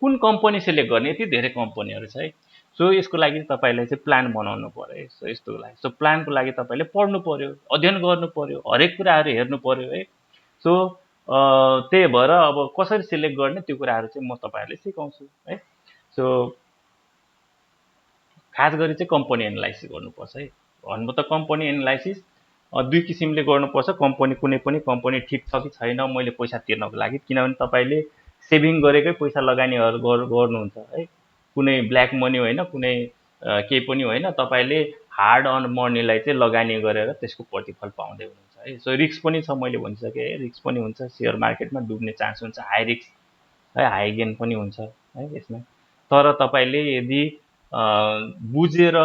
कुन कम्पनी सेलेक्ट गर्ने, यति धेरै कम्पनीहरू छ है। सो यसको लागि तपाईँलाई चाहिँ प्लान बनाउनु पर्यो है। सो यस्तोको लागि सो प्लानको लागि तपाईँले पढ्नु पर्यो, अध्ययन गर्नु पर्यो, हरेक कुराहरू हेर्नु पर्यो है। सो त्यही भएर अब कसरी सिलेक्ट गर्ने त्यो कुराहरू चाहिँ म तपाईँहरूलाई सिकाउँछु है। सो खास गरी चाहिँ कम्पनी एनालाइसिस गर्नुपर्छ है। भन्नु त कम्पनी एनालाइसिस दुई किसिमले गर्नुपर्छ। कम्पनी कुनै पनि कम्पनी ठिक छ कि छैन मैले पैसा तिर्नको लागि, किनभने तपाईँले सेभिङ गरेकै पैसा लगानीहरू गर्नुहुन्छ है। कुनै ब्ल्याक मनी होइन, कुनै केही पनि होइन, तपाईँले हार्ड अर्न मनीलाई चाहिँ लगानी गरेर त्यसको प्रतिफल पाउँदै हुनुहुन्छ है। सो रिस्क पनि छ, मैले भनिसकेँ है, रिस्क पनि हुन्छ। सेयर मार्केटमा डुब्ने चान्स हुन्छ, हाई रिस्क है, हाई गेन पनि हुन्छ है यसमा। तर तपाईँले यदि बुझेर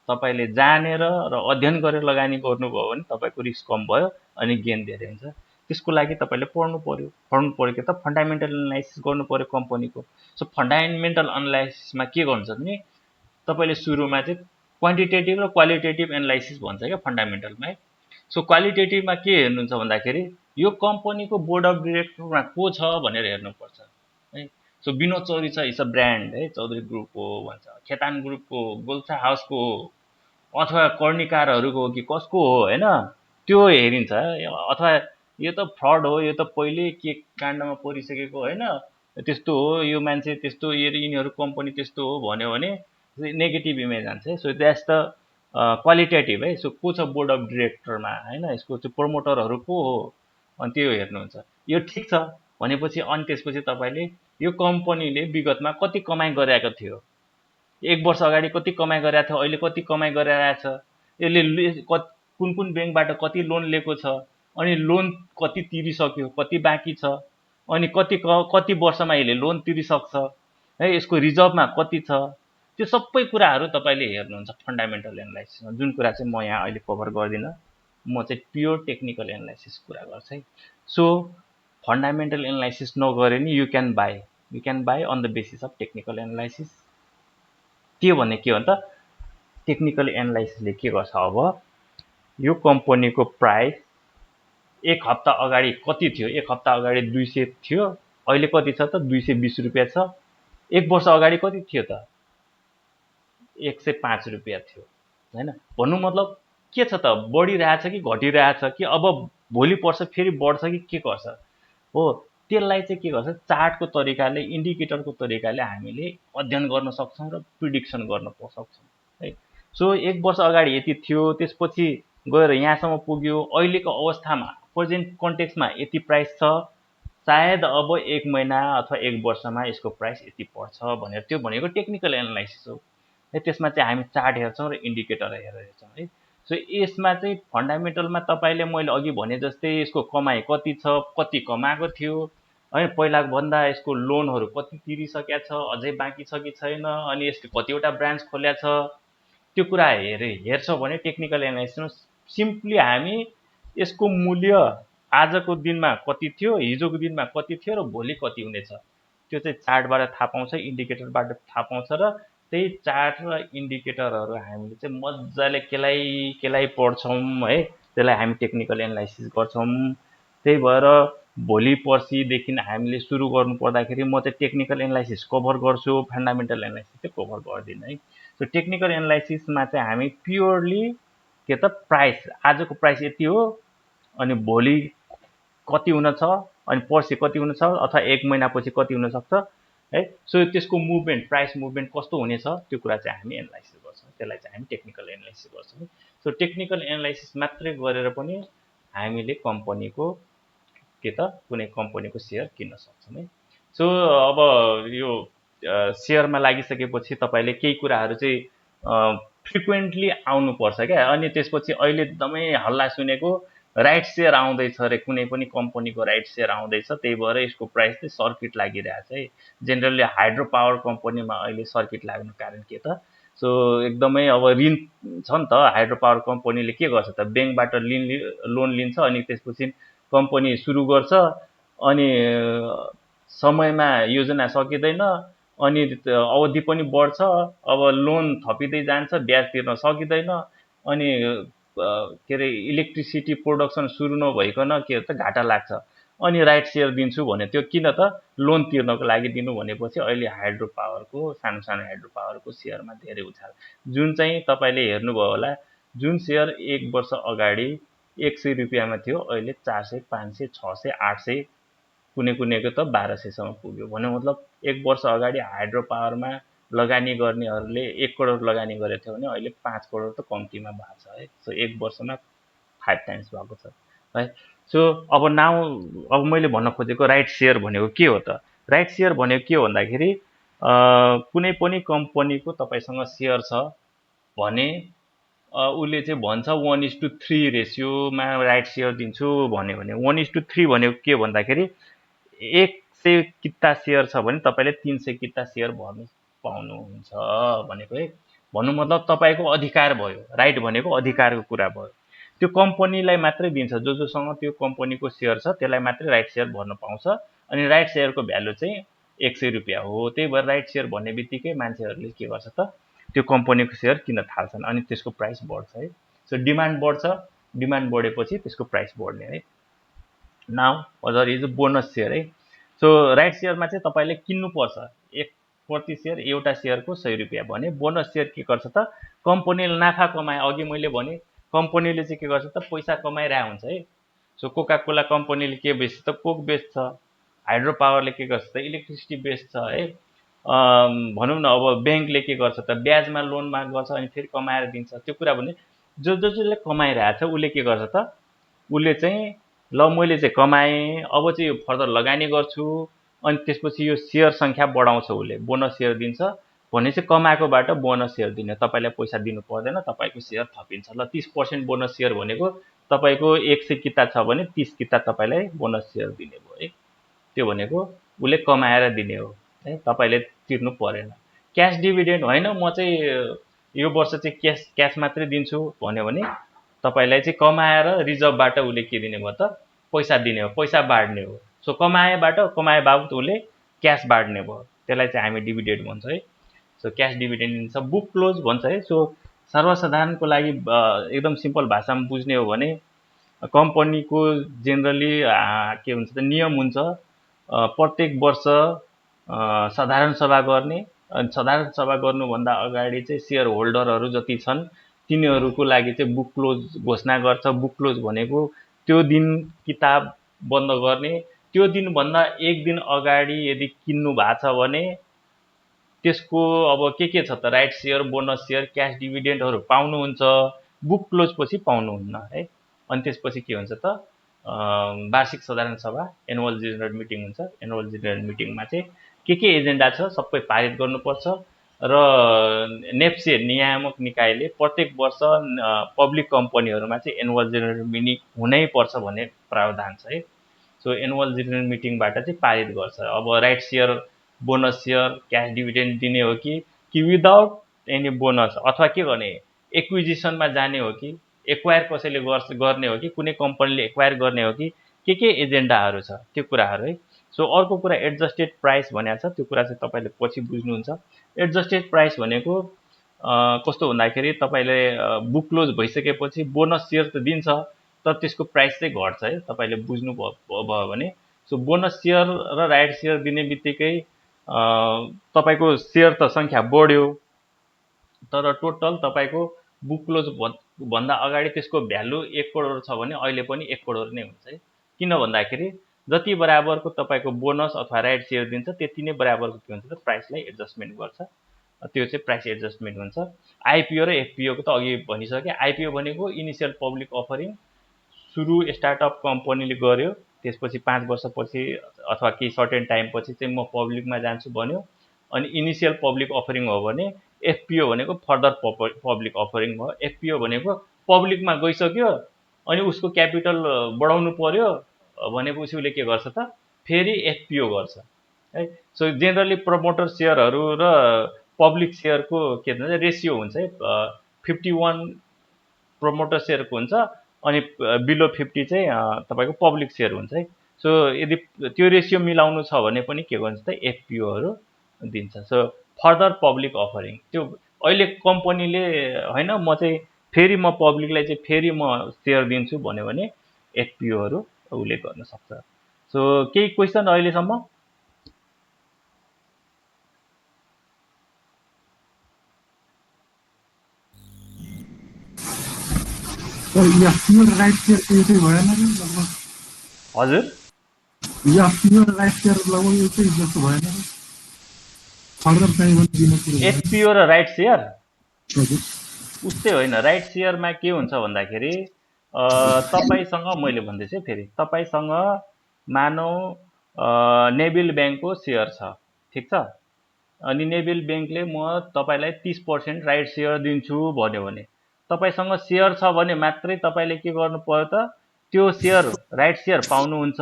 तपाईँले जानेर र अध्ययन गरेर लगानी गर्नुभयो भने तपाईँको रिस्क कम भयो अनि गेन धेरै हुन्छ। त्यसको लागि तपाईँले पढ्नु पर्यो कि त फन्डामेन्टल एनालाइसिस गर्नु पर्यो कम्पनीको। सो फन्डामेन्टल एनालाइसिसमा के गर्नुहुन्छ भने तपाईँले सुरुमा चाहिँ क्वान्टिटेटिभ र क्वालिटेटिभ एनालाइसिस भन्छ क्या फन्डामेन्टलमा है। सो क्वालिटेटिभमा के हेर्नुहुन्छ भन्दाखेरि यो कम्पनीको बोर्ड अफ डिरेक्टरमा को छ भनेर हेर्नुपर्छ है। सो विनोद चौधरी छ, इज अ ब्रान्ड है, चौधरी ग्रुपको भन्छ, खेतान ग्रुपको, गोल्छा हाउसको अथवा कर्णिकारहरूको हो कि कसको हो होइन, त्यो हेरिन्छ। अथवा यो त फ्रड हो, यो त पहिले के काण्डमा परिसकेको होइन, त्यस्तो हो, यो मान्छे त्यस्तो, यिनीहरू कम्पनी त्यस्तो हो भन्यो भने नेगेटिभ इमेज जान्छ है। सो द्याट्स द क्वालिटेटिभ है। सो को छ बोर्ड अफ डिरेक्टरमा होइन, यसको चाहिँ प्रमोटरहरू को हो अनि त्यो हेर्नुहुन्छ। यो ठिक छ भनेपछि अनि त्यसपछि तपाईँले यो कम्पनीले विगतमा कति कमाइ गरेको थियो, एक वर्ष अगाडि कति कमाइ गरेको थियो, अहिले कति कमाइ गरिरहेछ, यसले कुन कुन ब्याङ्कबाट कति लोन लिएको छ, अनि लोन कति तिरिसक्यो, कति बाँकी छ, अनि कति वर्षमा यसले लोन तिरिसक्छ है, यसको रिजर्भमा कति छ, त्यो सबै कुराहरू तपाईँले हेर्नुहुन्छ फन्डामेन्टल एनालाइसिसमा। जुन कुरा चाहिँ म यहाँ अहिले कभर गर्दिनँ, म चाहिँ प्योर टेक्निकल एनालाइसिस कुरा गर्छु है। सो फन्डामेन्टल एनालाइसिस नगरे नि you can buy on the basis of technical analysis. के भने के हो त टेक्निकल एनालाइसिसले के गर्छ, अब यो कम्पनीको प्राइस एक हप्ता अगाडि कति थियो, एक हप्ता अगाडि 200 थियो, अहिले कति छ त 220 रुपियाँ छ। एक वर्ष अगाडि कति थियो त 105 रुपियाँ थियो होइन। भन्नु मतलब के छ त, बढिरहेछ कि घटिरहेछ कि अब भोलि पर्छ फेरि बढ्छ कि के गर्छ हो। त्यसलाई चाहिँ के गर्छ, चार्टको तरिकाले, इन्डिकेटरको तरिकाले हामीले अध्ययन गर्न सक्छौँ र प्रिडिक्सन गर्न सक्छौँ है। सो एक वर्ष अगाडि यति थियो, त्यसपछि गएर यहाँसम्म पुग्यो, अहिलेको अवस्थामा प्रेजेन्ट कन्टेक्स्टमा यति प्राइस छ, सायद अब एक महिना अथवा एक वर्षमा यसको प्राइस यति पर्छ भनेर, त्यो भनेको टेक्निकल एनालाइसिस हो है। त्यसमा चाहिँ हामी चार्ट हेर्छौँ र इन्डिकेटर हेर्छौँ है। सो यसमा चाहिँ फन्डामेन्टलमा तपाईँले मैले अघि भने जस्तै यसको कमाइ कति छ, कति कमाएको थियो है, पहिला भन्दा यसको लोनहरू कति तिरिसकेका छ, अझै बाँकी छ कि छैन, अनि यसले कतिवटा ब्रान्च खोल्या छ, त्यो कुरा हेर्छौँ भने टेक्निकल एनालाइसिसमा सिम्पली हामी यसको मूल्य आजको दिनमा कति थियो, हिजोको दिनमा कति थियो र भोलि कति हुनेछ त्यो चाहिँ चार्टबाट थाहा पाउँछ, इन्डिकेटरबाट थाहा पाउँछ। र त्यही चार्ट र इन्डिकेटरहरू हामीले चाहिँ मजाले केलाई पढ्छौँ है, त्यसलाई हामी टेक्निकल एनालाइसिस गर्छौँ। त्यही भएर भोलि पर्सिदेखि हामीले सुरु गर्नु पर्दाखेरि म चाहिँ टेक्निकल एनालाइसिस कभर गर्छु, फन्डामेन्टल एनालाइसिस चाहिँ कभर गर्दिनँ है। सो टेक्निकल एनालाइसिसमा चाहिँ हामी प्योरली के त प्राइस, आजको प्राइस यति हो अनि भोलि कति हुन छ, अनि पर्सि कति हुन छ, अथवा एक महिनापछि कति हुन सक्छ है। सो त्यसको मुभमेन्ट, प्राइस मुभमेन्ट कस्तो हुनेछ त्यो कुरा चाहिँ हामी एनालाइसिस गर्छौँ, त्यसलाई चाहिँ हामी टेक्निकल एनालाइसिस गर्छौँ। सो टेक्निकल एनालाइसिस मात्रै गरेर पनि हामीले कम्पनीको के त कुनै कम्पनीको सेयर किन्न सक्छौँ है। सो अब यो सेयरमा लागिसकेपछि तपाईँले केही कुराहरू चाहिँ फ्रिक्वेन्टली आउनुपर्छ क्या। अनि त्यसपछि अहिले एकदमै हल्ला सुनेको राइट सेयर आउँदैछ अरे, कुनै पनि कम्पनीको राइट सेयर आउँदैछ, त्यही भएर यसको प्राइस चाहिँ सर्किट लागिरहेछ है। जेनरली हाइड्रो पावर कम्पनीमा अहिले सर्किट लाग्नु कारण के त, सो एकदमै अब ऋण छ नि त, हाइड्रो पावर कम्पनीले के गर्छ त, ब्याङ्कबाट लोन लिन्छ, अनि त्यसपछि कम्पनी सुरु गर्छ, अनि समयमा योजना सकिँदैन, अनि अवधि पनि बढ्छ, अब लोन थपिँदै जान्छ, ब्याज तिर्न सकिँदैन, अनि के अरे इलेक्ट्रिसिटी प्रोडक्सन सुरु नभइकन के भन्छ घाटा लाग्छ। अनि राइट सेयर दिन्छु भने त्यो किन त लोन तिर्नको लागि दिनु भनेपछि अहिले हाइड्रो पावरको सानो सानो हाइड्रो पावरको सेयरमा धेरै उछाल, जुन चाहिँ तपाईँले हेर्नुभयो होला, जुन सेयर 1 वर्ष अगाडि 100 रुपियाँमा थियो अहिले 400, 500, 600, 800, कुनै कुनैको त 1200सम्म पुग्यो। भन्नु मतलब 1 वर्ष अगाडि हाइड्रो पावरमा लगानी गर्नेहरूले 1 करोड लगानी गरेको थियो भने अहिले 5 करोड त कम्तीमा भएको छ है। सो 1 वर्षमा 5 टाइम्स भएको छ है। सो अब अब मैले भन्न खोजेको राइट सेयर भनेको के हो त? राइट सेयर भनेको के हो भन्दाखेरि कुनै पनि कम्पनीको तपाईँसँग सेयर छ भने उसले चाहिँ भन्छ 1:3 रेसियोमा राइट सेयर दिन्छु भन्यो भने 1:3 भनेको के भन्दाखेरि 100 किता सेयर छ भने तपाईँले 300 किता सेयर भर्नु पाउनुहुन्छ भनेको है। भन्नु मतलब तपाईँको अधिकार भयो। राइट भनेको अधिकारको कुरा भयो। त्यो कम्पनीलाई मात्रै दिन्छ, जोसँग त्यो कम्पनीको सेयर छ त्यसलाई मात्रै राइट सेयर भर्न पाउँछ। अनि राइट सेयरको भ्यालु चाहिँ 100 रुपियाँ हो। त्यही भएर राइट सेयर भन्ने बित्तिकै मान्छेहरूले के गर्छ त त्यो कम्पनीको सेयर किन्न थाल्छन् अनि त्यसको प्राइस बढ्छ है। सो डिमान्ड बढ्छ, डिमान्ड बढेपछि त्यसको प्राइस बढ्ने है। Now other is bonus share है। सो राइट सेयरमा चाहिँ तपाईँले किन्नुपर्छ। प्रति सेयर एउटा सेयरको 100 रुपियाँ भने बोनस सेयर के गर्छ त कम्पनीले नाफा कमाए, अघि मैले भने कम्पनीले चाहिँ के गर्छ त पैसा कमाइरहेको हुन्छ है। सो कोका कोला कम्पनीले के बेच्छ त कोक बेच्छ, हाइड्रो पावरले के गर्छ त इलेक्ट्रिसिटी बेच्छ है। भनौँ न अब ब्याङ्कले के गर्छ त ब्याजमा लोन माग गर्छ अनि फेरि कमाएर दिन्छ। त्यो कुरा भने जसले कमाइरहेको छ उसले के गर्छ त उसले चाहिँ ल मैले चाहिँ कमाएँ, अब चाहिँ यो फर्दर लगानी गर्छु, अनि त्यसपछि यो सेयर सङ्ख्या बढाउँछ, उसले बोनस सेयर दिन्छ भने चाहिँ कमाएकोबाट बोनस सेयर दिने, तपाईँलाई पैसा दिनु पर्दैन, तपाईँको सेयर थपिन्छ। ल 30% बोनस सेयर भनेको तपाईँको 100 किता छ भने 30 किता तपाईँलाई बोनस सेयर दिने भयो है। त्यो भनेको उसले कमाएर दिने हो है, तपाईँले तिर्नु परेन। क्यास डिभिडेन्ड होइन, म चाहिँ यो वर्ष चाहिँ क्यास मात्रै दिन्छु भन्यो भने तपाईँलाई चाहिँ कमाएर रिजर्भबाट उसले के दिने भयो त पैसा दिने हो, पैसा बाँड्ने हो। सो कमाए बाबत उसले क्यास बाँड्ने भयो, त्यसलाई चाहिँ हामी डिभिडेन्ड भन्छ है। सो क्यास डिभिडेन्ड दिन्छ। बुक क्लोज भन्छ है। सो सर्वसाधारणको लागि एकदम सिम्पल भाषामा बुझ्ने हो भने कम्पनीको जेनरली के हुन्छ त नियम हुन्छ, प्रत्येक वर्ष साधारण सभा गर्ने, अनि साधारण सभा गर्नुभन्दा अगाडि चाहिँ सेयर होल्डरहरू जति छन् तिनीहरूको लागि चाहिँ बुक क्लोज घोषणा गर्छ। बुक क्लोज भनेको त्यो दिन किताब बन्द गर्ने, त्यो दिनभन्दा एक दिन अगाडि यदि किन्नु भएको छ भने त्यसको अब के छ त right share, bonus share, cash डिभिडेन्डहरू पाउनुहुन्छ, बुक क्लोज पछि पाउनुहुन्न है। अनि त्यसपछि के हुन्छ त वार्षिक साधारण सभा एनुअल जेनरल मिटिङ हुन्छ। एनुअल जेनरल मिटिङमा चाहिँ के एजेन्डा छ सबै पारित गर्नुपर्छ र नेप्से नियामक निकायले प्रत्येक वर्ष पब्लिक कम्पनीहरूमा चाहिँ एनुअल जेनरल मिटिङ हुनै पर्छ भन्ने प्रावधान छ है। सो एनुअल जेनरल मिटिङबाट चाहिँ पारित गर्छ अब right share, bonus share, cash dividend दिने हो कि विदाउट एनी बोनस, अथवा के गर्ने एक्विजिसनमा जाने हो कि एक्वायर कसैले गर्ने हो कि कुनै कम्पनीले एक्वायर गर्ने हो कि के एजेन्डाहरू छ त्यो कुराहरू है। सो अर्को कुरा एडजस्टेड प्राइस भनेको छ, त्यो कुरा चाहिँ तपाईँले पछि बुझ्नुहुन्छ। एडजस्टेड प्राइस भनेको कस्तो भन्दाखेरि तपाईँले बुक क्लोज भइसकेपछि बोनस सेयर त दिन्छ तर त्यसको प्राइस चाहिँ घट्छ है, तपाईँले बुझ्नु भयो भने। सो बोनस सेयर र राइट सेयर दिने बित्तिकै तपाईँको सेयर त सङ्ख्या बढ्यो तर टोटल तपाईँको बुक क्लोज भन्दा अगाडि त्यसको भ्यालु 1 करोड छ भने अहिले पनि 1 करोड नै हुन्छ है। किन भन्दाखेरि जति बराबरको तपाईँको बोनस अथवा राइट सेयर दिन्छ त्यति नै बराबरको के हुन्छ त प्राइसलाई एडजस्टमेन्ट गर्छ, त्यो चाहिँ प्राइस एडजस्टमेन्ट हुन्छ। आइपिओ र एफपिओको त अघि भनिसकेँ। आइपिओ भनेको इनिसियल पब्लिक अफरिङ, सुरु स्टार्टअप कम्पनीले गर्यो, त्यसपछि 5 वर्षपछि अथवा केही सर्टेन टाइम पछि चाहिँ म पब्लिकमा जान्छु भन्यो, अनि इनिसियल पब्लिक अफरिङ हो भने। एफपिओ भनेको फर्दर पब्लिक अफरिङ भयो। एफपिओ भनेको पब्लिकमा गइसक्यो अनि उसको क्यापिटल बढाउनु पर्यो भनेपछि उसले के गर्छ त फेरि एफपिओ गर्छ है। सो जेनरली प्रमोटर सेयरहरू र पब्लिक सेयरको के भन्छ रेसियो हुन्छ है, 51 प्रमोटर सेयरको हुन्छ अनि बिलो 50 चाहिँ तपाईँको पब्लिक सेयर हुन्छ है। सो यदि त्यो रेसियो मिलाउनु छ भने पनि के भन्छ त एफपिओहरू दिन्छ। सो फर्दर पब्लिक अफरिङ त्यो अहिले कम्पनीले होइन म चाहिँ फेरि म पब्लिकलाई चाहिँ फेरि म सेयर दिन्छु भन्यो भने एफपिओहरू उसले गर्न सक्छ। सो केही क्वेसन अहिलेसम्म? एफपिओ र राइट सेयर एउटै भएन र लगभग हजुर एफपिओ र राइट सेयर लगभग एउटै जस्तो भएन र फर्दर चाहिँ भने दिन कुरो एफपिओ र राइट सेयर हजुर उस्तै होइन। राइट सेयरमा के हुन्छ भन्दाखेरि तपाईँसँग मैले भन्दैछु है फेरि तपाईँसँग मानौ नेबिल ब्याङ्कको सेयर छ, ठिक छ? अनि नेबिल ब्याङ्कले म तपाईँलाई 30% राइट सेयर दिन्छु भन्यो भने तपाईँसँग सेयर छ भने मात्रै तपाईँले के गर्नु पर्यो त त्यो सेयर राइट सेयर पाउनुहुन्छ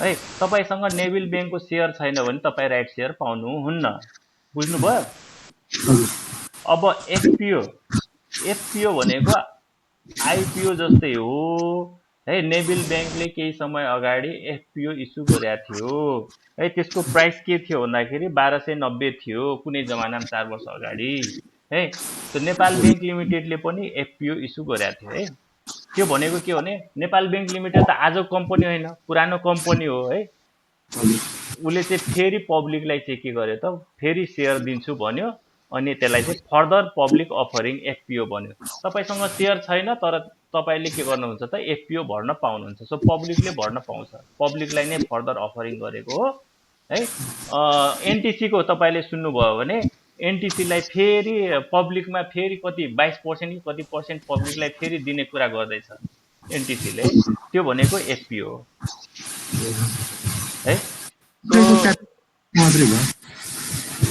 है। तपाईँसँग नेबिल ब्याङ्कको सेयर छैन भने तपाईँ राइट सेयर पाउनुहुन्न। बुझ्नुभयो? अब एफपिओ भनेको आइपिओ जस्तै हो है। नेबिल ब्याङ्कले केही समय अगाडि एफपिओ इस्यु गरेको थियो है। त्यसको प्राइस के थियो भन्दाखेरि 1290 थियो कुनै जमानामा 4 वर्ष अगाडि है। त्यो नेपाल ब्याङ्क लिमिटेडले पनि एफपिओ इस्यु गरेको थियो है। त्यो भनेको के हो भने नेपाल ब्याङ्क लिमिटेड त आजको कम्पनी होइन, पुरानो कम्पनी हो है। उसले चाहिँ फेरि पब्लिकलाई चाहिँ के गर्यो त फेरि सेयर दिन्छु भन्यो अनि त्यसलाई चाहिँ फर्दर पब्लिक अफरिङ एफपिओ भन्यो। तपाईँसँग सेयर छैन तर तपाईँले के गर्नुहुन्छ त एफपिओ भर्न पाउनुहुन्छ। सो पब्लिकले भर्न पाउँछ, पब्लिकलाई नै फर्दर अफरिङ गरेको हो है। एनटिसीको तपाईँले सुन्नुभयो भने एनटिसीलाई फेरि पब्लिकमा फेरि कति 22% कि कति पर्सेन्ट पब्लिकलाई फेरि दिने कुरा गर्दैछ एनटिसीले, त्यो भनेको एफपिओ हो है। मात्रै भयो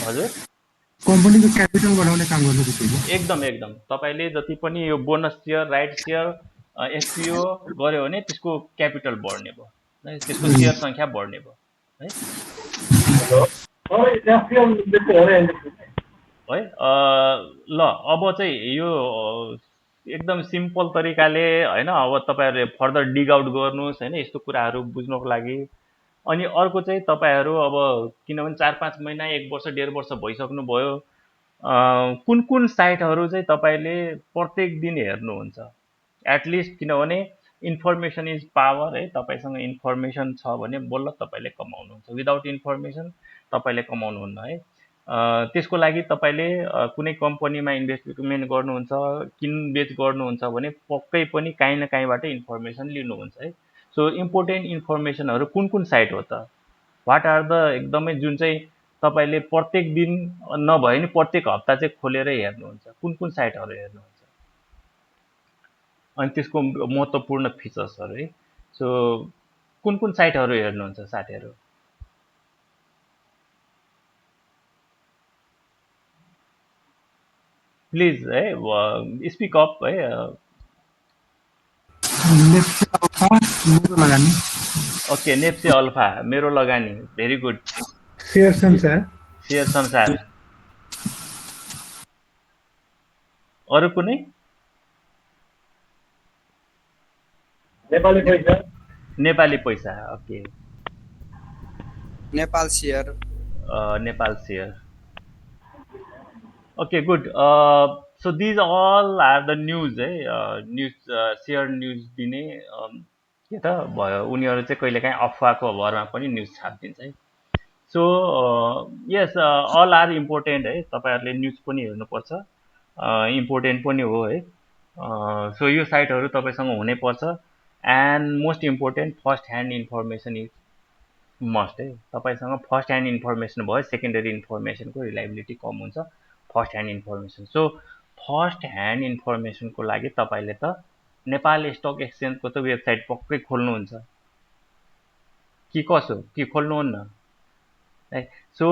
हजुर कम्पनीको क्यापिटल बढाउने काम गर्नु बित्तिकै एकदम एकदम तपाईँले जति पनि यो bonus share right share FPO गर्यो भने त्यसको क्यापिटल बढ्ने भयो है, त्यसको सेयर सङ्ख्या बढ्ने भयो है। है ल अब चाहिँ यो एकदम सिम्पल तरिकाले होइन। अब तपाईँहरूले फर्दर डिग आउट गर्नुहोस् होइन यस्तो कुराहरू बुझ्नको लागि। अनि अर्को चाहिँ तपाईँहरू अब किनभने 4-5 महिना 1 वर्ष 1.5 वर्ष भइसक्नुभयो, कुन कुन साइटहरू चाहिँ तपाईँले प्रत्येक दिन हेर्नुहुन्छ एटलिस्ट, किनभने इन्फर्मेसन इज पावर है। तपाईँसँग इन्फर्मेसन छ भने बल्ल तपाईँले कमाउनुहुन्छ, विदाउट इन्फर्मेसन तपाईँले कमाउनुहुन्न है। त्यसको लागि तपाईँले कुनै कम्पनीमा इन्भेस्टमेन्ट गर्नुहुन्छ किनबेच गर्नुहुन्छ भने पक्कै पनि काहीँ न काहीँबाट इन्फर्मेसन लिनुहुन्छ है। सो इम्पोर्टेन्ट इन्फर्मेसनहरू कुन कुन साइट हो त, वाट आर द एकदमै जुन चाहिँ तपाईँले प्रत्येक दिन नभए नि प्रत्येक हप्ता चाहिँ खोलेर हेर्नुहुन्छ कुन कुन साइटहरू हेर्नुहुन्छ अनि त्यसको महत्त्वपूर्ण फिचर्सहरू है। सो कुन कुन साइटहरू हेर्नुहुन्छ साथीहरू? प्लिज है स्पिक अप है। ओके, नेप्से अल्फा मेरो लगानी, very good. Share Sansar share Sansar, अरू कुनै? नेपाली पैसा okay. Nepal share Nepal share okay good. So these all are the news है। न्युज सेयर न्युज दिने के त भयो, उनीहरू चाहिँ कहिलेकाहीँ अफवाहको भरमा पनि न्युज छापिदिन्छ है। So yes all are important है, तपाईँहरूले न्युज पनि हेर्नुपर्छ, इम्पोर्टेन्ट पनि हो है। सो यो साइटहरू तपाईँसँग हुनैपर्छ and most important first hand information is must है। तपाईँसँग फर्स्ट ह्यान्ड इन्फर्मेसन भयो सेकेन्डरी इन्फर्मेसनको रिलायबिलिटी कम हुन्छ, first hand information. So first hand इन्फर्मेसनको लागि तपाईँले त नेपाल स्टक एक्सचेन्जको त वेबसाइट पक्कै खोल्नुहुन्छ कि कसो, कि खोल्नुहुन्न है। सो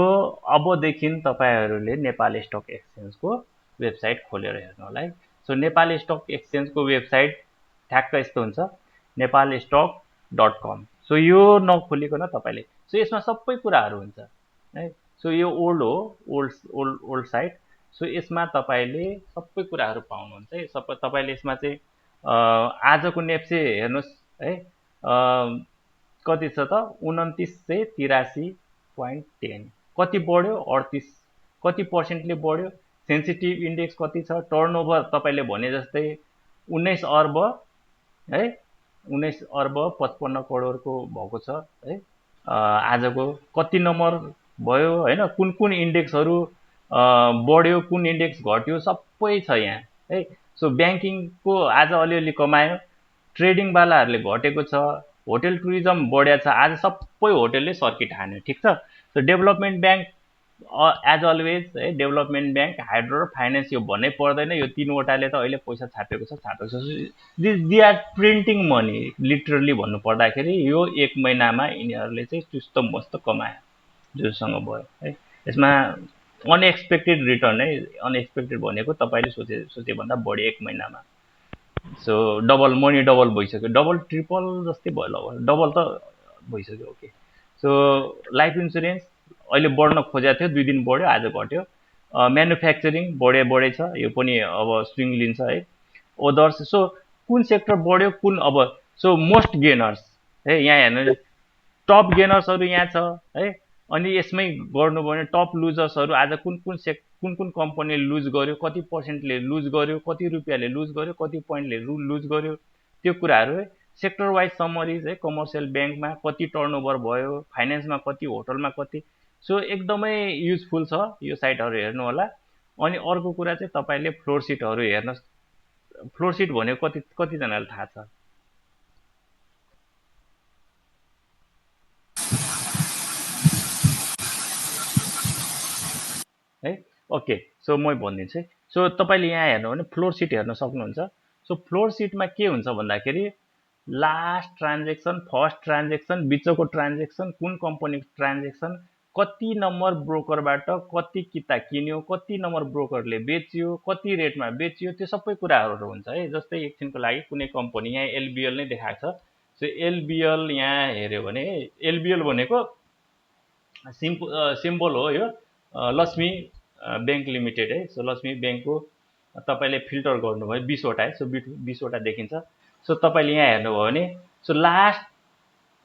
अबदेखि तपाईँहरूले नेपाल स्टक एक्सचेन्जको वेबसाइट खोलेर हेर्नु होला है। सो नेपाल स्टक एक्सचेन्जको वेबसाइट ठ्याक्क यस्तो हुन्छ, nepalstock.com। सो यो नखोलिकन तपाईँले, सो यसमा सबै कुराहरू हुन्छ है। सो यो ओल्ड हो, ओल्ड साइट। सो यसमा तपाईँले सबै कुराहरू पाउनुहुन्छ है। सबै तपाईँले यसमा चाहिँ आजको नेप्से हेर्नुहोस् है, कति छ त 2983.10 कति बढ्यो 38 कति पर्सेन्टले बढ्यो सेन्सिटिभ इन्डेक्स कति छ टर्नओभर तपाईँले भने जस्तै 19 अर्ब है 19 अर्ब 55 करोडको भएको छ है आजको कति नम्बर भयो हैन कुन कुन इन्डेक्सहरू बढ्यो कुन इन्डेक्स घट्यो सबै छ यहाँ है सो ब्याङ्किङको आज अलिअलि कमायो ट्रेडिङ वालाहरूले घटेको छ होटल टुरिज्म बढ्या छ आज सबै होटलले सर्किट हान्यो ठिक छ so development bank as always है डेभलपमेन्ट ब्याङ्क हाइड्रो र फाइनेन्स यो भन्नै पर्दैन यो तीनवटाले त अहिले पैसा छापेको छ they are printing money literally भन्नु पर्दाखेरि यो 1 महिनामा यिनीहरूले चाहिँ चुस्त मस्त कमायो जोसँग भयो है यसमा अनएक्सपेक्टेड रिटर्न है अनएक्सपेक्टेड भनेको तपाईँले सोचे भन्दा बढी 1 महिनामा सो डबल मनी डबल भइसक्यो डबल ट्रिपल जस्तै भयो ल डबल त भइसक्यो ओके सो लाइफ इन्सुरेन्स अहिले बढ्न खोजेको थियो 2 दिन बढ्यो आज घट्यो म्यानुफ्याक्चरिङ बढे छ यो पनि अब स्विङ लिन्छ है ओदर्स सो कुन सेक्टर बढ्यो कुन अब सो मोस्ट गेनर्स है यहाँ हेर्नु टप गेनर्सहरू यहाँ छ है अनि यसमै गर्नुभयो भने टप लुजर्सहरू आज कुन कम्पनीले लुज गर्यो कति पर्सेन्टले लुज गर्यो कति रुपियाँले लुज गर्यो कति पोइन्टले लुज गर्यो त्यो कुराहरू है सेक्टर वाइज समरिज है कमर्सियल ब्याङ्कमा कति टर्नओभर भयो फाइनेन्समा कति होटलमा कति सो एकदमै युजफुल छ यो साइटहरू हेर्नु होला अनि अर्को कुरा चाहिँ तपाईले फ्लोर सिटहरू हेर्नुस् फ्लोर सिट भनेको कतिजनालाई थाहा छ है ओके सो म भनिदिन्छु सो तपाईले यहाँ हेर्नु भने फ्लोर सिट हेर्न सक्नुहुन्छ सो फ्लोर सिटमा के हुन्छ भन्दाखेरि लास्ट ट्रान्जेक्सन फर्स्ट ट्रान्जेक्सन बिचको ट्रान्जेक्सन कुन कम्पनीको ट्रान्जेक्सन कति नम्बर ब्रोकरबाट कति किता किन्यो कति नम्बर ब्रोकरले बेच्यो कति रेटमा बेच्यो त्यो सबै कुराहरू हुन्छ है जस्तै एकछिनको लागि कुनै कम्पनी यहाँ एलबीएल नै देखाएको छ सो एलबीएल यहाँ हेर्यो भने एलबीएल भनेको सिम्बल हो यो लक्ष्मी बैंक लिमिटेड है सो लक्ष्मी बैंकको तपाईले फिल्टर गर्नुभयो 20 वटा है सो 20 वटा देखिन्छ सो तपाईले यहाँ हेर्नुभयो भने सो लास्ट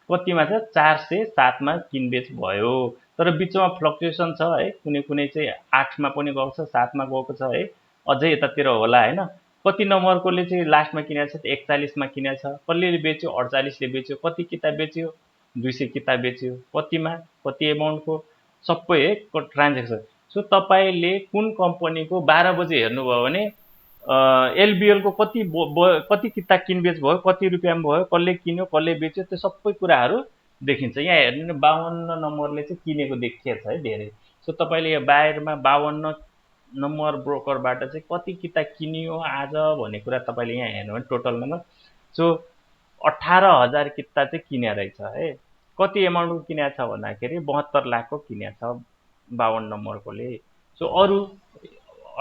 कतिमा छ 407 मा किनबेच भयो तर बिचमा फ्लक्चुएसन छ है कुनै चाहिँ 8 मा पनि गएको छ 7 मा गएको छ है अझै यतातिर होला हैन कति नम्बरकोले चाहिँ लास्टमा किनेको छ 41 मा किनेको छ कसले बेच्यो 48 ले बेच्यो कति किताब बेच्यो 200 किताब बेच्यो कतिमा कति एमाउन्टको सबै है ट्रान्जेक्सन सो तपाईले कुन कम्पनीको 12 बजे हेर्नुभयो भने एलबीएल को कति किता किनबेच भयो कति रुपैयाँमा भयो कसले किन्यो कसले बेच्यो त्यो सबै कुराहरू देखिन्छ यहाँ हेर्नु 52 नम्बरले चाहिँ किनेको देखिएको छ है धेरै सो तपाईले यो बाहिरमा 52 नम्बर ब्रोकरबाट चाहिँ कति किता किनियो आज भन्ने कुरा तपाईले यहाँ हेर्नु भने टोटल नम्बर सो 18000 किता चाहिँ किने रहेछ है कति एमाउन्टको किनेको छ भन्दाखेरि 72 लाखको किनेको छ 52 नम्बरकोले सो अरु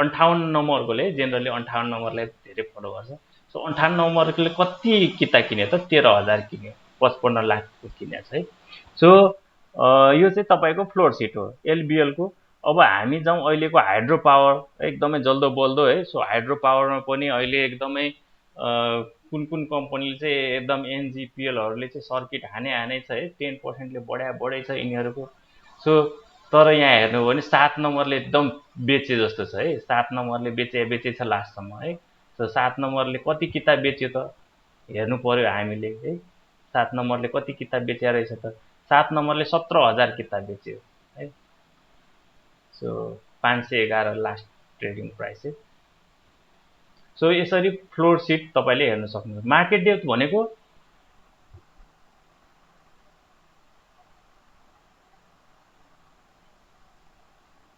58 नम्बरकोले जेनरली 58 नम्बरलाई धेरै फलो गर्छ सो 58 नम्बरले कति किता किने त 13000 किन्यो 55 लाखको किने छ है सो यो चाहिँ तपाईको फ्लोर सिट हो एलबीएल को अब हामी जाउँ अहिलेको हाइड्रो पावर एकदमै जल्दो बल्दो है सो हाइड्रो पावरमा पनि अहिले एकदमै कुन कम्पनीले चाहिँ एकदम एनजीपीएलहरुले चाहिँ सर्किट हाने छ है 10% ले बढाइ छ यिनीहरुको सो तर यहाँ हेर्नु भने 7 नम्बरले एकदम बेचे जस्तो छ है 7 नम्बरले बेचे छ लास्टसम्म है सो 7 नम्बरले कति किताब बेच्यो त हेर्नु पर्यो हामीले है 7 नम्बरले कति किताब बेचे रहेछ त 7 नम्बरले 17000 किताब बेच्यो है सो 511 लास्ट ट्रेडिङ प्राइस है सो यसरी फ्लोर सिट तपाईले हेर्न सक्नुहुन्छ मार्केट डेप्थ भनेको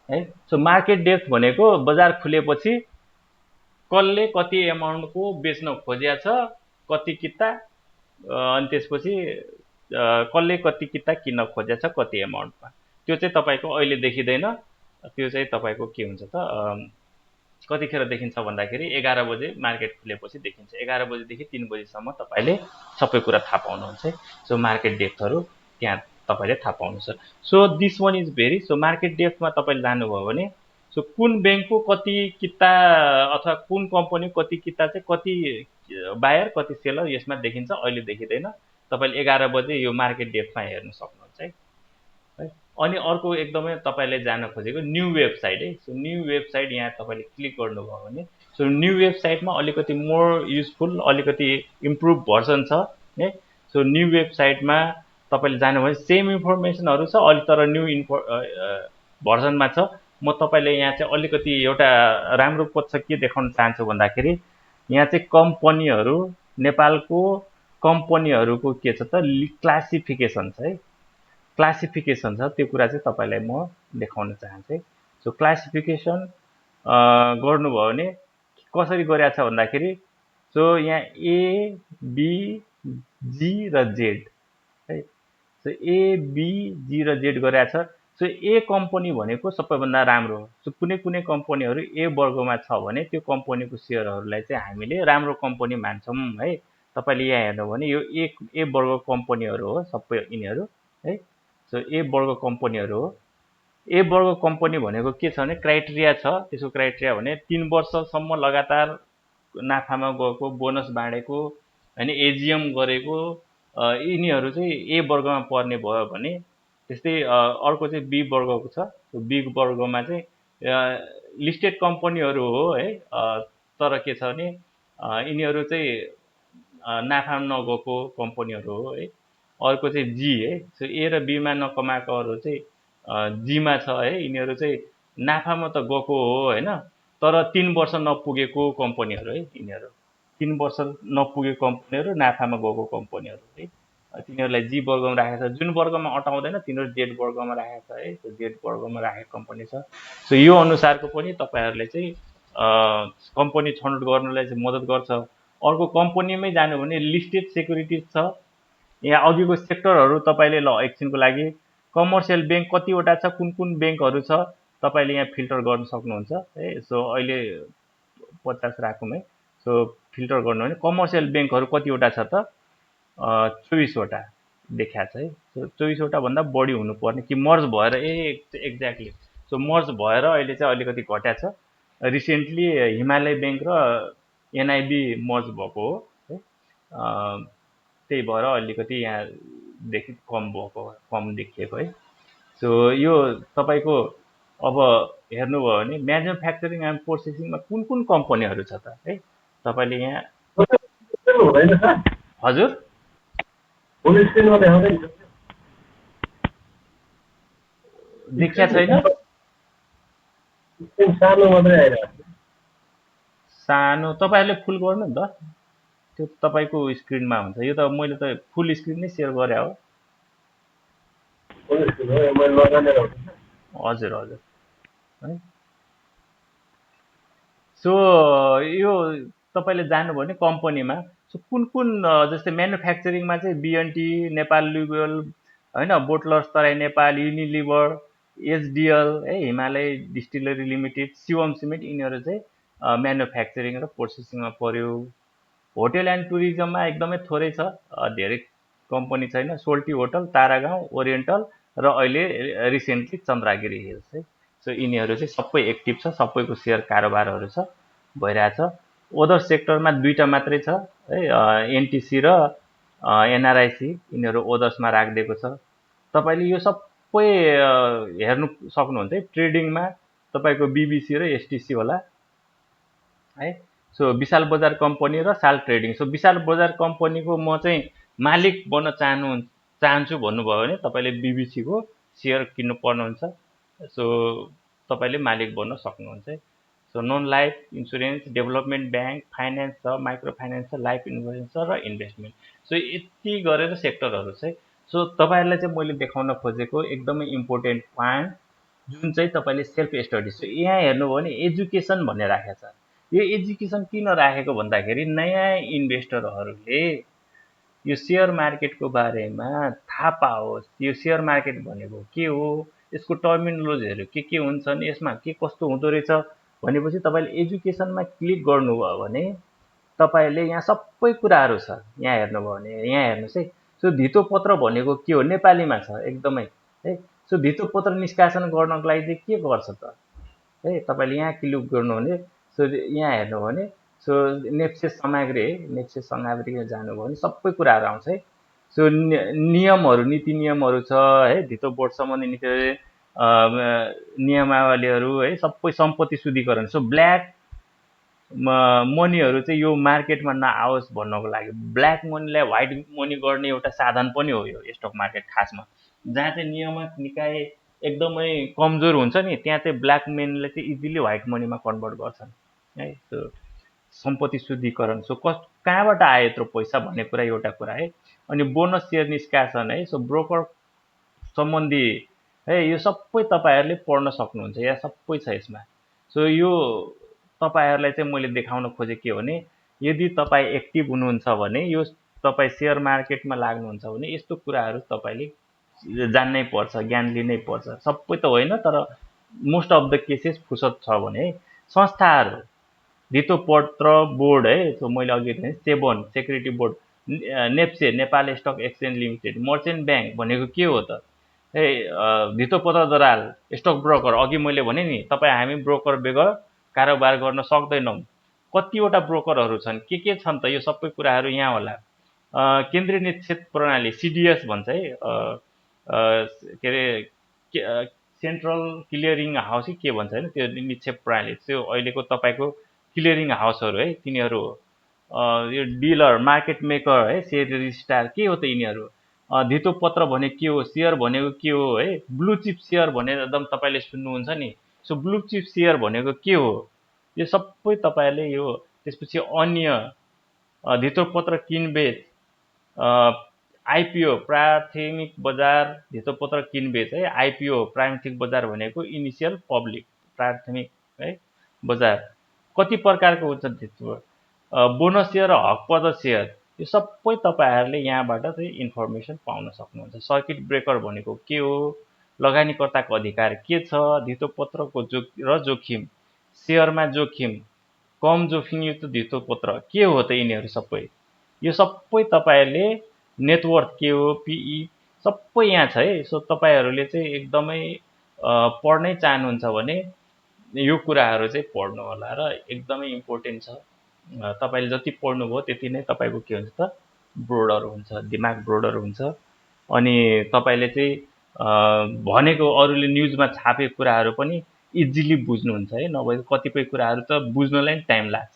है सो मार्केट डेप्थ भनेको बजार खुलेपछि कसले कति एमाउन्टको बेच्न खोजिया छ कति किता अनि त्यसपछि कसले कति किता किन्न खोजिया छ कति एमाउन्टमा त्यो चाहिँ तपाईको अहिले देखिदैन त्यो चाहिँ तपाईको के हुन्छ त कतिखेर देखिन्छ भन्दाखेरि 11 बजे मार्केट खुलेपछि देखिन्छ 11 बजेदेखि 3 बजेसम्म तपाईले सबै कुरा थाहा पाउनुहुन्छ सो मार्केट डेप्थहरु त्यहाँ तपाईले थाहा पाउनुहुन्छ so this one is very so market डेप्थमा तपाईले जानुभयो भने सो कुन बैंकको कति किता अथवा कुन कम्पनी कति किता चाहिँ कति बायर कति सेलर यसमा देखिन्छ अहिले देखिदैन तपाईले 11 बजे यो मार्केट डेप्थमा हेर्न सक्नुहुन्छ है अनि अर्को एकदमै तपाईँले जान खोजेको न्यू वेबसाइट है। सो न्यू वेबसाइट यहाँ तपाईँले क्लिक गर्नुभयो भने सो न्यू वेबसाइटमा अलिकति मोर युजफुल अलिकति इम्प्रुभ भर्सन छ है। सो न्यू वेबसाइटमा तपाईँले जानुभयो सेम इन्फर्मेसनहरू छ अलि तर न्यू भर्जनमा छ। म तपाईँले यहाँ चाहिँ अलिकति एउटा राम्रो पक्ष के देखाउन चाहन्छु भन्दाखेरि यहाँ चाहिँ कम्पनीहरू नेपालको कम्पनीहरूको के छ त क्लासिफिकेसन छ है। क्लासिफिकेसन छ त्यो कुरा चाहिँ तपाईँलाई म देखाउन चाहन्छु है। सो क्लासिफिकेसन गर्नुभयो भने कसरी गरिरहेको छ भन्दाखेरि सो यहाँ ए बी जी र जेड है। सो ए बी जी र जेड गरिरहेको छ। सो ए कम्पनी भनेको सबैभन्दा राम्रो हो। सो कुनै कुनै कम्पनीहरू ए वर्गमा छ भने त्यो कम्पनीको सेयरहरूलाई चाहिँ हामीले राम्रो कम्पनी मान्छौँ है। तपाईँले यहाँ हेर्नु भने यो ए वर्ग कम्पनीहरू हो सबै यिनीहरू है। सो ए वर्ग कम्पनीहरू हो। ए वर्ग कम्पनी भनेको के छ भने क्राइटेरिया छ। त्यसको क्राइटेरिया भने 3 वर्षसम्म लगातार नाफामा गएको बोनस बाँडेको होइन एजिएम गरेको यिनीहरू चाहिँ ए वर्गमा पर्ने भयो भने त्यस्तै अर्को चाहिँ बी वर्गको छ। बी वर्गमा चाहिँ लिस्टेड कम्पनीहरू हो है। तर के छ भने यिनीहरू चाहिँ नाफामा नगएको कम्पनीहरू हो है। अर्को चाहिँ जी है। सो ए र बीमा नकमाएकोहरू चाहिँ जीमा छ है। यिनीहरू चाहिँ नाफामा त गएको हो होइन तर 3 वर्ष नपुगेको कम्पनीहरू है। यिनीहरू 3 वर्ष नपुगेको कम्पनीहरू नाफामा गएको कम्पनीहरू है। तिनीहरूलाई जी वर्गमा राखेको छ। जुन वर्गमा अटाउँदैन तिनीहरू जेड वर्गमा राखेको छ है। त्यो जेड वर्गमा राखेको कम्पनी छ। सो यो अनुसारको पनि तपाईँहरूले चाहिँ कम्पनी छनौट गर्नलाई चाहिँ मद्दत गर्छ। अर्को कम्पनीमै जानु भने लिस्टेड सेक्युरिटिज छ। यहाँ अघिको सेक्टरहरू तपाईँले ल एकछिनको लागि कमर्सियल ब्याङ्क कतिवटा छ कुन कुन ब्याङ्कहरू छ तपाईँले यहाँ फिल्टर गर्न सक्नुहुन्छ है। सो अहिले 50 राखौँ है। सो फिल्टर गर्नु भने कमर्सियल ब्याङ्कहरू कतिवटा छ त 24 वटा देखाएको छ है। सो 24 वटा भन्दा बढी हुनुपर्ने कि मर्ज भएर एक्ज्याक्टली सो मर्ज भएर अहिले चाहिँ अलिकति घट्या छ। रिसेन्टली हिमालय ब्याङ्क र एनआइबी मर्ज भएको हो है। त्यही भएर अलिकति यहाँदेखि कम देखिएको है। सो यो तपाईँको अब हेर्नुभयो भने म्यानुफ्याक्चरिङ एन्ड प्रोसेसिङमा कुन कुन कम्पनीहरू छ त है। तपाईँले यहाँ हुँदैन सर हजुर फुल स्क्रिनमा देखाउँदैन देखिया छैन। स्क्रिन सानो मात्रै आइरहेको सानो तपाईँहरूले फुल गर्नु नि त त्यो तपाईँको स्क्रिनमा हुन्छ। यो त मैले त फुल स्क्रिन नै सेयर गरे हो। फुल स्क्रिन हो मैले लगानेर हुन्छ हजुर हजुर है। सो यो तपाईँले जानुभयो भने कम्पनीमा सो कुन कुन जस्तै म्यानुफ्याक्चरिङमा चाहिँ बिएनटी नेपाल लुबेल होइन बोटलर्स तराई नेपाल युनिलिभर एचडिएल है Himalaya distillery limited Shivam cement यिनीहरू चाहिँ म्यानुफ्याक्चरिङ र प्रोसेसिङमा पर्यो। होटेल एन्ड टुरिज्ममा एकदमै थोरै छ धेरै कम्पनी छैन। सोल्टी होटल तारागाउँ ओरिएन्टल र अहिले रिसेन्टली चन्द्रगिरी हिल्स है। सो यिनीहरू चाहिँ सबै एक्टिभ छ सबैको सेयर कारोबारहरू छ भइरहेछ। अदर सेक्टरमा 2टा मात्रै छ है एनटिसी र एनआरआइसी यिनीहरू ओदर्समा राखिदिएको छ। तपाईँले यो सबै हेर्नु सक्नुहुन्छ है। ट्रेडिङमा तपाईँको बिबिसी र एसटिसी होला है। सो विशाल बजार कम्पनी र साल ट्रेडिङ। सो विशाल बजार कम्पनीको म चाहिँ मालिक बन्न चाहन्छु भन्नुभयो भने तपाईँले बिबिसीको सेयर किन्नु पर्नुहुन्छ। सो तपाईँले मालिक बन्न सक्नुहुन्छ है। So non life insurance development bank finance छ माइक्रो फाइनेन्स छ लाइफ इन्सुरेन्स छ र इन्भेस्टमेन्ट। सो यति गरेर सेक्टरहरू चाहिँ सो तपाईँहरूलाई चाहिँ मैले देखाउन खोजेको एकदमै इम्पोर्टेन्ट पोइन्ट जुन चाहिँ तपाईँले सेल्फ स्टडी। सो यहाँ हेर्नुभयो भने एजुकेसन भन्ने राखेको छ। यो एजुकेसन किन राखेको भन्दाखेरि नयाँ इन्भेस्टरहरूले यो सेयर मार्केटको बारेमा थाहा पाओस्। यो सेयर मार्केट भनेको के हो यसको टर्मिनोलोजीहरू के हुन्छन् यसमा के कस्तो हुँदो रहेछ भनेपछि तपाईँले एजुकेसनमा क्लिक गर्नुभयो भने तपाईँले यहाँ सबै कुराहरू छ। यहाँ हेर्नुभयो भने यहाँ हेर्नुहोस् है। सो धितोपत्र भनेको के हो नेपालीमा छ एकदमै है। सो धितोपत्र निष्कासन गर्नको लागि चाहिँ के गर्छ त है तपाईँले यहाँ क्लिक गर्नु भने सो यहाँ हेर्नु भने सो नेप्से सामग्री है नेप्से सामग्रीमा जानुभयो भने सबै कुराहरू आउँछ है। सो नियमहरू नीति नियमहरू छ है, धितो बोर्ड सम्बन्धी नीति नियमावलीहरू है, सबै सम्पत्ति शुद्धिकरण। सो ब्ल्याक मनीहरू चाहिँ यो मार्केटमा नआओस् भन्नको लागि, ब्ल्याक मनीलाई व्हाइट मनी गर्ने एउटा साधन पनि हो यो स्टक मार्केट खासमा। जहाँ चाहिँ नियामक निकाय एकदमै कमजोर हुन्छ नि, त्यहाँ चाहिँ ब्ल्याक मनीले चाहिँ इजिली व्हाइट मनीमा कन्भर्ट गर्छन् है। सो सम्पत्ति शुद्धिकरण। सो कहाँबाट आयो यत्रो पैसा भन्ने कुरा एउटा कुरा है। अनि बोनस सेयर निष्कासन है। सो ब्रोकर सम्बन्धी है, यो सबै तपाईँहरूले पढ्न सक्नुहुन्छ, यहाँ सबै छ यसमा। सो यो तपाईँहरूलाई चाहिँ मैले देखाउन खोजेँ के भने, यदि तपाईँ एक्टिभ हुनुहुन्छ भने, यो तपाईँ सेयर मार्केटमा लाग्नुहुन्छ भने यस्तो कुराहरू तपाईँले जान्नै पर्छ, ज्ञान लिनै पर्छ। सबै त होइन, तर मोस्ट अफ द केसेस फुर्सद छ भने संस्थाहरू, धितोपत्र बोर्ड है, सो मैले अघि भने SEBON security board, NEPSE Nepal stock exchange limited, merchant bank भनेको के हो त है, धितोपत्र दलाल, स्टक ब्रोकर। अघि मैले भने नि, तपाईँ हामी ब्रोकर बेगर कारोबार गर्न सक्दैनौँ। कतिवटा ब्रोकरहरू छन्, के छन् त, यो सबै कुराहरू यहाँ होला। केन्द्रीय निक्षेप प्रणाली सिडिएस भन्छ है, के अरे सेन्ट्रल क्लियरिङ हाउस के भन्छ होइन, त्यो निक्षेप प्रणाली। त्यो अहिलेको तपाईँको क्लियरिङ हाउसहरू है, तिनीहरू हो। यो डिलर, मार्केट मेकर है, सेयर रजिस्ट्रार के हो त यिनीहरू। धितोपत्र भनेको के हो, सेयर भनेको के हो है, ब्लू चिप सेयर भनेर एकदम तपाईँले सुन्नुहुन्छ नि। सो ब्लू चिप सेयर भनेको के हो, यो सबै तपाईँहरूले यो। त्यसपछि अन्य धितोपत्र किनबेच, आइपिओ प्राथमिक बजार, धितोपत्र किनबेच है। आइपिओ प्राथमिक बजार भनेको इनिसियल पब्लिक, प्राथमिक है बजार। कति प्रकारको हुन्छ धितो, बोनस सेयर, हकपत्र सेयर, यो सबै तपाईँहरूले यहाँबाट चाहिँ इन्फर्मेसन पाउन सक्नुहुन्छ। सर्किट ब्रेकर भनेको के हो, लगानीकर्ताको अधिकार के छ, धितोपत्रको जोखिम, सेयरमा जोखिम, कम जोखिमयुक्त धितोपत्र के हो त यिनीहरू सबै। यो सबै तपाईँहरूले नेटवर्थ के हो, पिई सबै यहाँ छ है। सो तपाईँहरूले चाहिँ एकदमै पढ्नै चाहनुहुन्छ भने यो कुराहरू चाहिँ पढ्नु होला र एकदमै इम्पोर्टेन्ट छ। तपाईँले जति पढ्नुभयो त्यति नै तपाईँको के हुन्छ त, ब्रोडर हुन्छ, दिमाग ब्रोडर हुन्छ। अनि तपाईँले चाहिँ भनेको अरूले न्युजमा छापेको कुराहरू पनि इजिली बुझ्नुहुन्छ है, नभए कतिपय कुराहरू त बुझ्नलाई पनि टाइम लाग्छ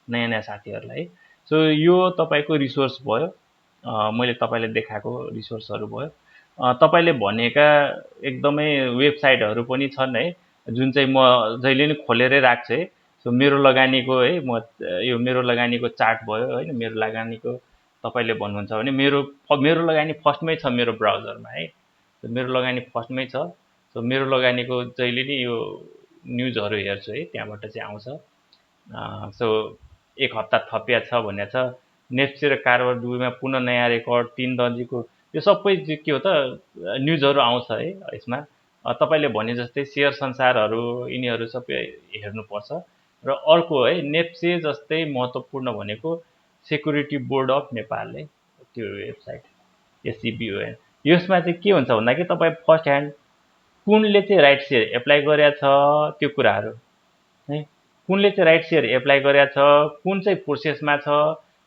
नयाँ नयाँ साथीहरूलाई। सो यो तपाईँको रिसोर्स भयो, मैले तपाईँलाई देखाएको रिसोर्सहरू भयो। तपाईँले भनेका एकदमै वेबसाइटहरू पनि छन् है, जुन चाहिँ म जहिले नै खोलेरै राख्छु है। सो मेरो लगानीको है, म यो मेरो लगानीको चार्ट भयो होइन, मेरो लगानीको तपाईँले भन्नुहुन्छ भने मेरो लगानी फर्स्टमै छ मेरो ब्राउजरमा है। सो मेरो लगानी फर्स्टमै छ। सो मेरो लगानीको जहिले नै यो न्युजहरू हेर्छु है, त्यहाँबाट चाहिँ आउँछ। सो एक हप्ता थपिया छ भन्ने छ। नेप्से र कारोबार दुवैमा पुनः नयाँ रेकर्ड, 3 दर्जीको, यो सबै के हो त न्युजहरू आउँछ है यसमा। तपाईँले भने जस्तै सेयर संसारहरू यिनीहरू सबै हेर्नुपर्छ। र अर्को है, नेप्से जस्तै महत्त्वपूर्ण भनेको सेक्युरिटी बोर्ड अफ नेपाल है, त्यो वेबसाइट एससिबिओएन। यसमा चाहिँ के हुन्छ भन्दा कि तपाईँ फर्स्ट ह्यान्ड कुनले चाहिँ राइट सेयर एप्लाई गरेको छ त्यो कुराहरू है, कुनले चाहिँ राइट सेयर एप्लाई गरेको छ, कुन चाहिँ प्रोसेसमा छ,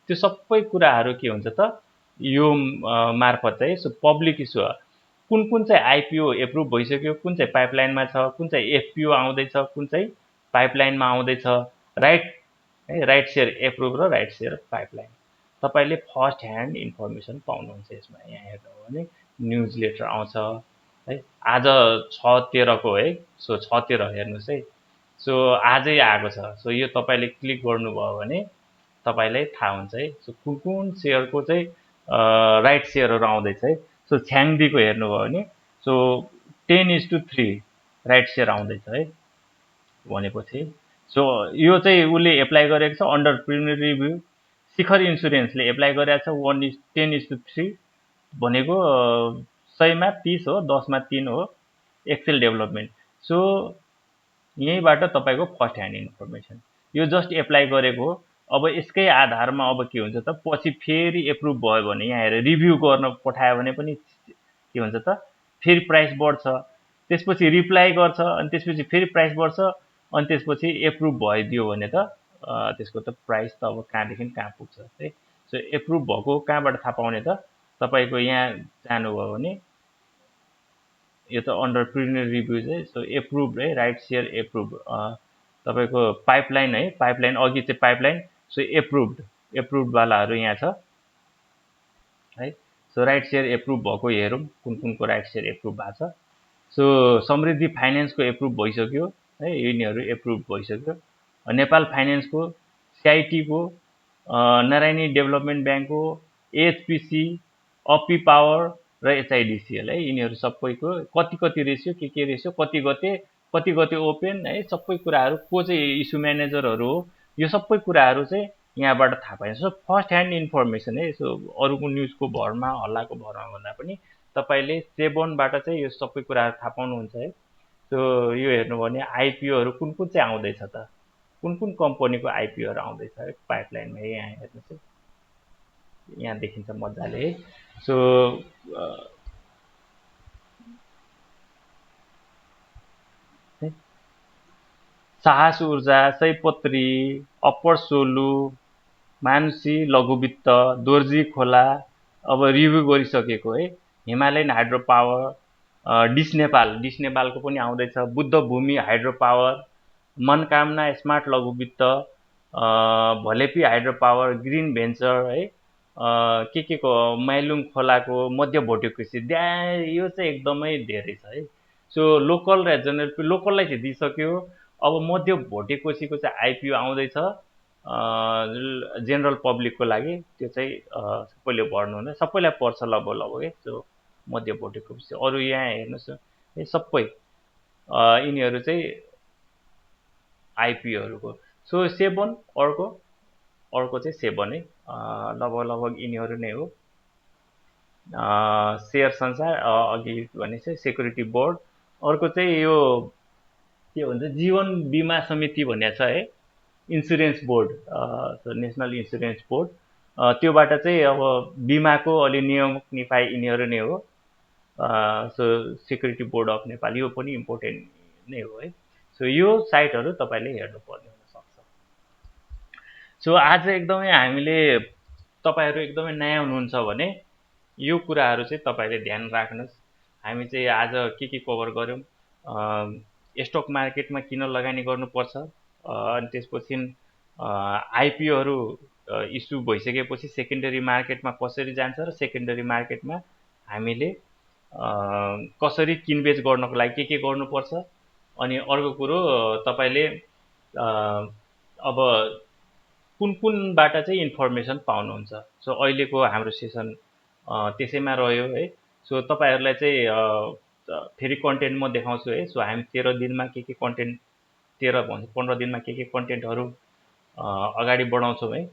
त्यो सबै कुराहरू के हुन्छ त यो मार्फत चाहिँ। सो पब्लिक इस्यु कुन चाहिँ आइपिओ एप्रुभ भइसक्यो, कुन चाहिँ पाइपलाइनमा छ, कुन चाहिँ एफपिओ आउँदैछ, कुन चाहिँ पाइपलाइनमा आउँदैछ, राइट है, राइट सेयर एप्रुभ र राइट सेयर पाइपलाइन। तपाईँले फर्स्ट ह्यान्ड इन्फर्मेसन पाउनुहुन्छ यसमा। यहाँ हेर्नुभयो भने न्युज लेटर आउँछ है, आज 6/13 को है। सो 6/13 हेर्नुहोस् है। सो आजै आएको छ। सो यो तपाईँले क्लिक गर्नुभयो भने तपाईँलाई थाहा हुन्छ है। सो कुन सेयरको चाहिँ राइट सेयरहरू आउँदैछ है। सो छ्याङदीको हेर्नुभयो भने सो 10:3 राइट सेयर आउँदैछ है भनेपछि। सो यो चाहिँ उसले एप्लाई गरेको छ अन्डर प्रिलिमिनरी रिभ्यू। शिखर इन्सुरेन्सले एप्लाई गरेको छ 10:3 भनेको 100मा 30 हो, 10मा 3 हो, एक्सेल डेभलपमेन्ट। सो यहीँबाट तपाईँको फर्स्ट ह्यान्ड इन्फर्मेसन, यो जस्ट एप्लाई गरेको हो। अब यसकै आधारमा अब के हुन्छ त, पछि फेरि एप्रुभ भयो भने यहाँ हेरेर रिभ्यू गर्न पठायो भने पनि के हुन्छ त, फेरि प्राइस बढ्छ, त्यसपछि रिप्लाई गर्छ, अनि त्यसपछि फेरि प्राइस बढ्छ, अनि त्यसपछि एप्रुभ भइदियो भने त त्यसको त प्राइस त अब कहाँदेखि कहाँ पुग्छ है। सो एप्रुभ भएको कहाँबाट थाहा पाउने त, तपाईँको यहाँ जानुभयो भने यो त अन्डर प्रिलिमिनरी रिभ्यू चाहिँ सो एप्रुभ है, राइट सेयर एप्रुभ तपाईँको पाइपलाइन है, पाइपलाइन अघि चाहिँ पाइपलाइन सो एप्रुभवालाहरू यहाँ छ है। सो राइट सेयर एप्रुभ भएको हेरौँ कुन कुनको राइट सेयर एप्रुभ भएको छ। सो समृद्धि फाइनेन्सको एप्रुभ भइसक्यो है, यिनीहरू एप्रुभ भइसक्यो। नेपाल फाइनेन्सको, सिआइटीको, नारायणी डेभलपमेन्ट ब्याङ्कको, एचपिसी, अपी पावर र एचआइडिसिएल है, यिनीहरू सबैको कति कति रेसियो के रेसियो कति गते ओपेन है, सबै कुराहरू को चाहिँ इस्यु म्यानेजरहरू हो, यो सबै कुराहरू चाहिँ यहाँबाट थाहा पाइन्छ। सो फर्स्ट ह्यान्ड इन्फर्मेसन है, सो अरूको न्युजको भरमा हल्लाको भरमा भन्दा पनि तपाईँले सेबनबाट चाहिँ यो सबै कुराहरू थाहा पाउनुहुन्छ है। सो यो हेर्नु भने आइपिओहरू कुन कुन चाहिँ आउँदैछ त, कुन कुन कम्पनीको आइपिओहरू आउँदैछ है पाइपलाइनमा, यहाँ हेर्नुहोस् है, यहाँ देखिन्छ मजाले है। सो साहस ऊर्जा, सयपत्री, अप्पर सोलु, मानुसी लघुवित्त, दोर्जी खोला अब रिभ्यू गरिसकेको है, हिमालयन हाइड्रो पावर, डिस नेपालको पनि आउँदैछ, बुद्ध भूमि हाइड्रो पावर, मनकामना स्मार्ट लघुवित्त, भलेपी हाइड्रो पावर, ग्रिन भेन्चर है, के को माइलुङ खोलाको, मध्य भोटे कृषि, यो चाहिँ एकदमै धेरै छ है। सो लोकल र लोकललाई चाहिँ दिइसक्यो। अब मध्य भोटे कोसीको चाहिँ आइपिओ आउँदैछ जेनरल पब्लिकको लागि, त्यो चाहिँ सबैले भर्नु हुँदैन, सबैलाई पर्छ लगभग है। सो मध्य भोटे कोसी अरू यहाँ हेर्नुहोस् है, सबै यिनीहरू चाहिँ आइपिओहरूको। सो सेबन अर्को चाहिँ सेबन है, लगभग यिनीहरू नै हो। सेयर संसार अघि भने चाहिँ सेक्युरिटी बोर्ड, अर्को चाहिँ यो के भन्छ जीवन बिमा समिति भन्ने छ है, insurance board, national insurance board, त्योबाट चाहिँ अब बिमाको अलि नियामक निकाय यिनीहरू नै हो। So security board of Nepal यो पनि इम्पोर्टेन्ट नै हो है। सो यो साइटहरू तपाईँले हेर्नुपर्ने हुनसक्छ। सो आज एकदमै हामीले तपाईँहरू एकदमै नयाँ हुनुहुन्छ भने यो कुराहरू चाहिँ तपाईँले ध्यान राख्नुहोस्। हामी चाहिँ आज के कभर गऱ्यौँ, स्टक मार्केटमा किन लगानी गर्नुपर्छ, अनि त्यसपछि आइपिओहरू इस्यु भइसकेपछि सेकेन्डरी मार्केटमा कसरी जान्छ र सेकेन्डरी मार्केटमा हामीले कसरी किनबेच गर्नको लागि के गर्नुपर्छ। अनि अर्को कुरो तपाईँले अब कुन कुनबाट चाहिँ इन्फर्मेसन पाउनुहुन्छ। सो अहिलेको हाम्रो सेसन त्यसैमा रह्यो है। सो तपाईँहरूलाई चाहिँ फेरि कन्टेन्ट म देखाउँछु है। सो हामी 13 दिनमा के कन्टेन्ट, 15 दिनमा के कन्टेन्टहरू अगाडि बढाउँछौँ है।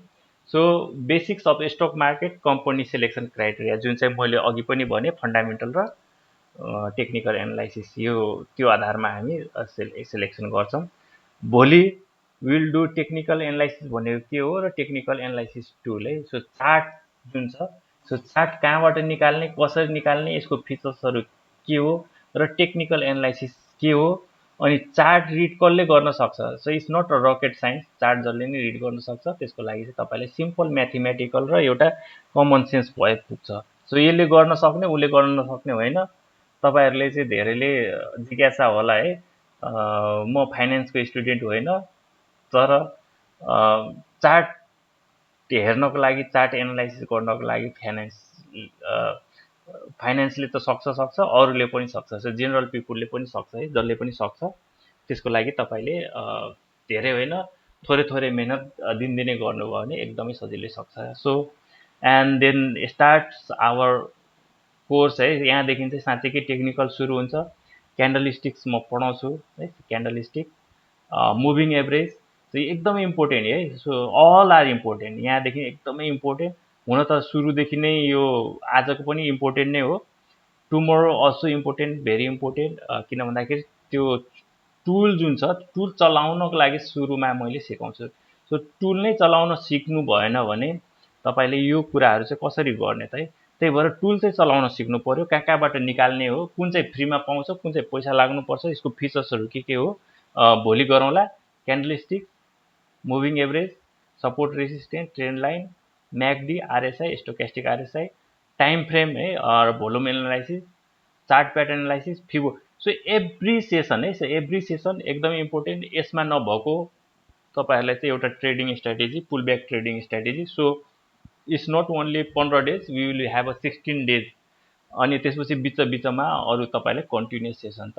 So basics of stock market, company selection criteria, जुन चाहिँ मैले अघि पनि भने फन्डामेन्टल र टेक्निकल एनालाइसिस, यो त्यो आधारमा हामी सेलेक्सन गर्छौँ। भोलि विल डु टेक्निकल एनालाइसिस भनेको के हो र टेक्निकल एनालाइसिस टुल है। सो चार्ट जुन छ, सो चार्ट कहाँबाट निकाल्ने, कसरी निकाल्ने, यसको फिचर्सहरू के हो र टेक्निकल एनालाइसिस के हो, अनि चार्ट रिड कसले गर्न सक्छ। So it's not a rocket science, chart जसले नै रिड गर्न सक्छ। त्यसको लागि चाहिँ तपाईँले सिम्पल म्याथमेटिकल र एउटा कमन सेन्स भए पुग्छ। सो यसले गर्न सक्ने उसले गर्न नसक्ने होइन। तपाईँहरूले चाहिँ धेरैले जिज्ञासा होला है, म फाइनेन्सको स्टुडेन्ट होइन, तर चार्ट हेर्नको लागि, चार्ट एनालाइसिस गर्नको लागि फाइनेन्सले त सक्छ, अरूले पनि सक्छ। सो जेनरल पिपुलले पनि सक्छ है, जसले पनि सक्छ। त्यसको लागि तपाईँले धेरै होइन, थोरै मेहनत दिनदिनै गर्नुभयो भने एकदमै सजिलै सक्छ। So and then starts our course है। यहाँदेखि चाहिँ साँच्चैकै टेक्निकल सुरु हुन्छ। क्यान्डलस्टिक्स म पढाउँछु है, क्यान्डलस्टिक, मुभिङ एभरेज चाहिँ एकदमै इम्पोर्टेन्ट है। सो अल आर इम्पोर्टेन्ट, यहाँदेखि एकदमै इम्पोर्टेन्ट। हुन त सुरुदेखि नै यो आजको पनि इम्पोर्टेन्ट नै हो, tomorrow also important, very important. किन भन्दाखेरि त्यो टुल जुन छ, टुल चलाउनको लागि सुरुमा मैले सिकाउँछु। सो टुल नै चलाउन सिक्नु भएन भने तपाईँले यो कुराहरू चाहिँ कसरी गर्ने त है। त्यही भएर टुल चाहिँ चलाउन सिक्नु पर्यो, कहाँबाट निकाल्ने हो, कुन चाहिँ फ्रीमा पाउँछ, कुन चाहिँ पैसा लाग्नुपर्छ, यसको फिचर्सहरू के हो, भोलि गरौँला। Candlestick, moving average, support resistance, trend line, MACD, RSI, stochastic RSI, time frame है volume analysis, chart pattern analysis, fibo. So every session है, सो एभ्री सेसन एकदमै इम्पोर्टेन्ट। यसमा नभएको तपाईँहरूलाई चाहिँ एउटा trading strategy, pull back trading strategy. So it's not only 15 days, we will have a 16 days. अनि त्यसपछि बिचमा अरू तपाईँले कन्टिन्युस सेसन त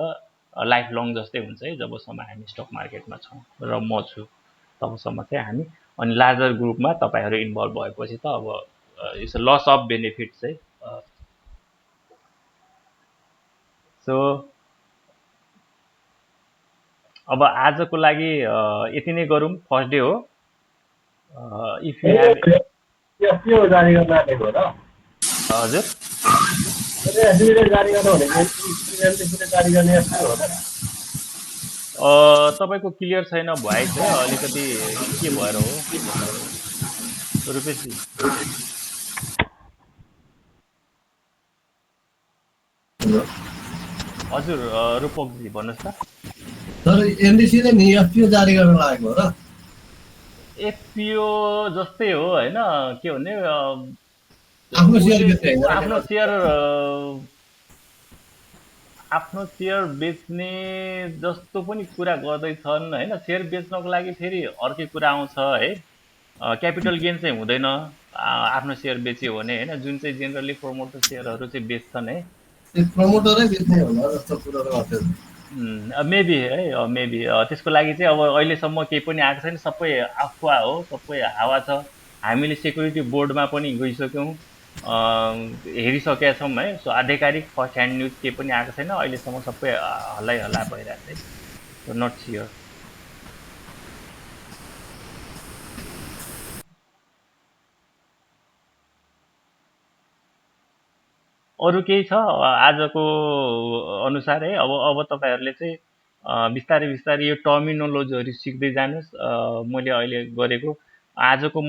लाइफ लङ जस्तै हुन्छ है, जबसम्म हामी स्टक मार्केटमा छौँ र म छु तबसम्म चाहिँ हामी। अनि लार्जर ग्रुपमा तपाईँहरू इन्भल्भ भएपछि त अब it's a lot of benefit चाहिँ। सो अब आजको लागि यति नै गरौँ, फर्स्ट डे हो। इफ यु हेभ एफपिओ जारी गर्न आँटेको हो र? हजुर एफपिओले जारी गर्नु भनेको एफपिओले जारी गर्ने एफपिओ हो र? तपाईँको क्लियर छैन भोइस है, अलिकति के भएर हो रुपेशजी? हजुर रूपकजी भन्नुहोस् त। सर एनडिसीले नि एफपिओ जारी गर्न लागेको हो र? एफपिओ जस्तै हो होइन, के भन्ने आफ्नो सेयर बेच्ने होइन? आफ्नो सेयर बेच्ने जस्तो पनि कुरा गर्दैछन् होइन। सेयर बेच्नको लागि फेरि अर्कै कुरा आउँछ है, क्यापिटल गेन चाहिँ हुँदैन आफ्नो सेयर बेच्यो भने होइन, जुन चाहिँ जेनरली प्रमोटर सेयरहरू चाहिँ बेच्छन् है। प्रमोटरै बेच्ने होला जस्तो कुरा गर्छ। मेबी है, मेबी त्यसको लागि चाहिँ अब अहिलेसम्म केही पनि आएको छैन, सबै अफवाह हो, सबै हावा छ। हामीले सेक्युरिटी बोर्डमा पनि गइसक्यौँ, हेरिसकेका छौँ है। सो आधिकारिक फर्स्ट ह्यान्ड न्युज केही पनि आएको छैन अहिलेसम्म, सबै हल्ला भइरहेको छ। So not sure. अरू केही छ आजको अनुसार है? अब तपाईँहरूले चाहिँ बिस्तारै बिस्तारै यो टर्मिनोलोजीहरू सिक्दै जानुहोस्। मैले अहिले गरेको आजको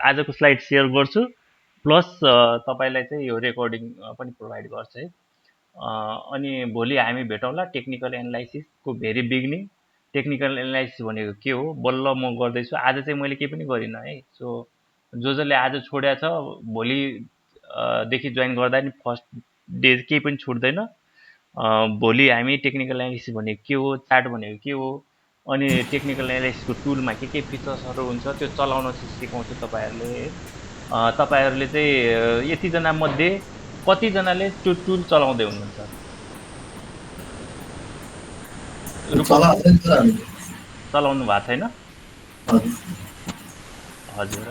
आजको स्लाइड सेयर गर्छु, प्लस तपाईँलाई चाहिँ यो रेकर्डिङ पनि प्रोभाइड गर्छ है। अनि भोलि हामी भेटौँला टेक्निकल एनालाइसिसको भेरी बिगिनिङ। टेक्निकल एनालाइसिस भनेको के हो बल्ल म गर्दैछु, आज चाहिँ मैले केही पनि गरिनँ है। सो जसले आज छोड्या छ भोलि देखि जोइन गर्दा नि फर्स्ट डे केही पनि छुट्दैन। भोलि हामी टेक्निकल एनालिसिस भनेको के हो, चार्ट भनेको के हो, अनि टेक्निकल एनालिसिसको टुलमा के फिचर्सहरू हुन्छ त्यो चलाउन सिकाउँछु तपाईँहरूले। तपाईँहरूले चाहिँ यतिजना मध्ये कतिजनाले त्यो टुल चलाउँदै हुनुहुन्छ? चलाउनु भएको छैन? हजुर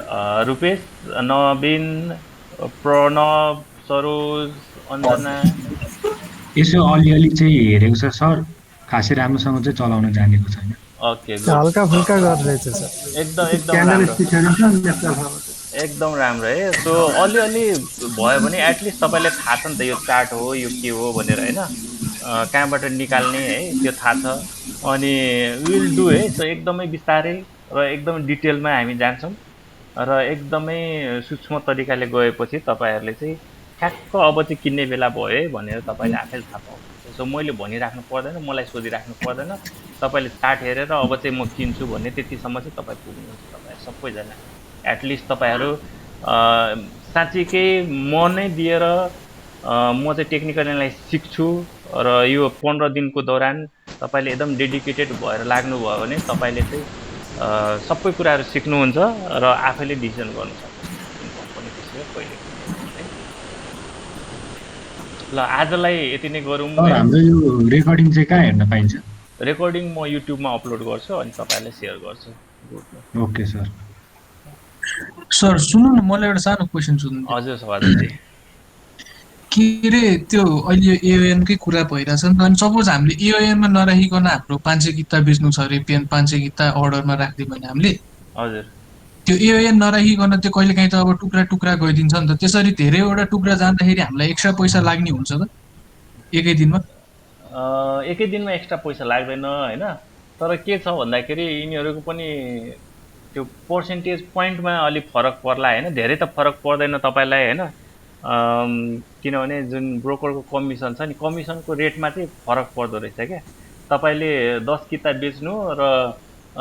रुपेश, नवीन, प्रणव, सरोज, अञ्जना यसो अलिअलि चाहिँ हेरेको छ सर, खासै राम्रोसँग चाहिँ चलाउन जानेको छैन। ओके, हल्का फुल्का गर्दैछ सर। एकदम राम्रो है। सो अलिअलि भयो भने एटलिस्ट तपाईँलाई थाहा छ नि त यो चार्ट हो, यो के हो भनेर होइन, कहाँबाट निकाल्ने है त्यो थाहा छ। अनि विल डु है। सो एकदमै बिस्तारै र एकदमै डिटेलमा हामी जान्छौँ र एकदमै सूक्ष्म तरिकाले गएपछि तपाईँहरूले चाहिँ ठ्याक्क अब चाहिँ किन्ने बेला भयो है भनेर तपाईँले आफैले थाहा पाउनुहुन्छ। सो मैले भनिराख्नु पर्दैन, मलाई सोधिराख्नु पर्दैन, तपाईँले चार्ट हेरेर अब चाहिँ म किन्छु भन्ने त्यतिसम्म चाहिँ तपाईँ पुग्नुहुन्छ। तपाईँ सबैजना एटलिस्ट तपाईँहरू साँच्चीकै मन नै दिएर म चाहिँ टेक्निकल एनालाइसिस सिक्छु र यो 15 दिनको दौरान तपाईँले एकदम डेडिकेटेड भएर लाग्नुभयो भने तपाईँले चाहिँ सबै कुराहरू सिक्नुहुन्छ र आफैले डिसिजन गर्नु सक्नुहुन्छ कम्पनीको सेयर कहिले। ल आजलाई यति नै गरौँ। हाम्रो यो रेकर्डिङ चाहिँ कहाँ हेर्न पाइन्छ? रेकर्डिङ म युट्युबमा अपलोड गर्छु अनि तपाईँलाई सेयर गर्छु। Okay sir. सर सुन्नु न, मलाई एउटा सानो क्वेसन सोध्नु। हजुर सभाजी, के अरे त्यो अहिले एओएनकै कुरा भइरहेछ नि त, अनि सपोज हामीले एओएनमा नराखिकन हाम्रो 500 किता बेच्नु छ अरे, 500 किता अर्डरमा राखिदियो भने हामीले हजुर त्यो एओएन नराखिकन त्यो कहिले काहीँ त अब टुक्रा टुक्रा गइदिन्छ नि त, त्यसरी धेरैवटा टुक्रा जाँदाखेरि हामीलाई एक्स्ट्रा पैसा लाग्ने हुन्छ त एकै दिनमा? एकै दिनमा एक्स्ट्रा पैसा लाग्दैन होइन, तर के छ भन्दाखेरि यिनीहरूको पनि त्यो पर्सेन्टेज पोइन्टमा अलिक फरक पर्ला होइन, धेरै त फरक पर्दैन तपाईँलाई होइन, किनभने जुन ब्रोकरको कमिसन छ नि, कमिसनको रेटमा चाहिँ फरक पर्दो रहेछ क्या। तपाईँले 10 किता बेच्नु र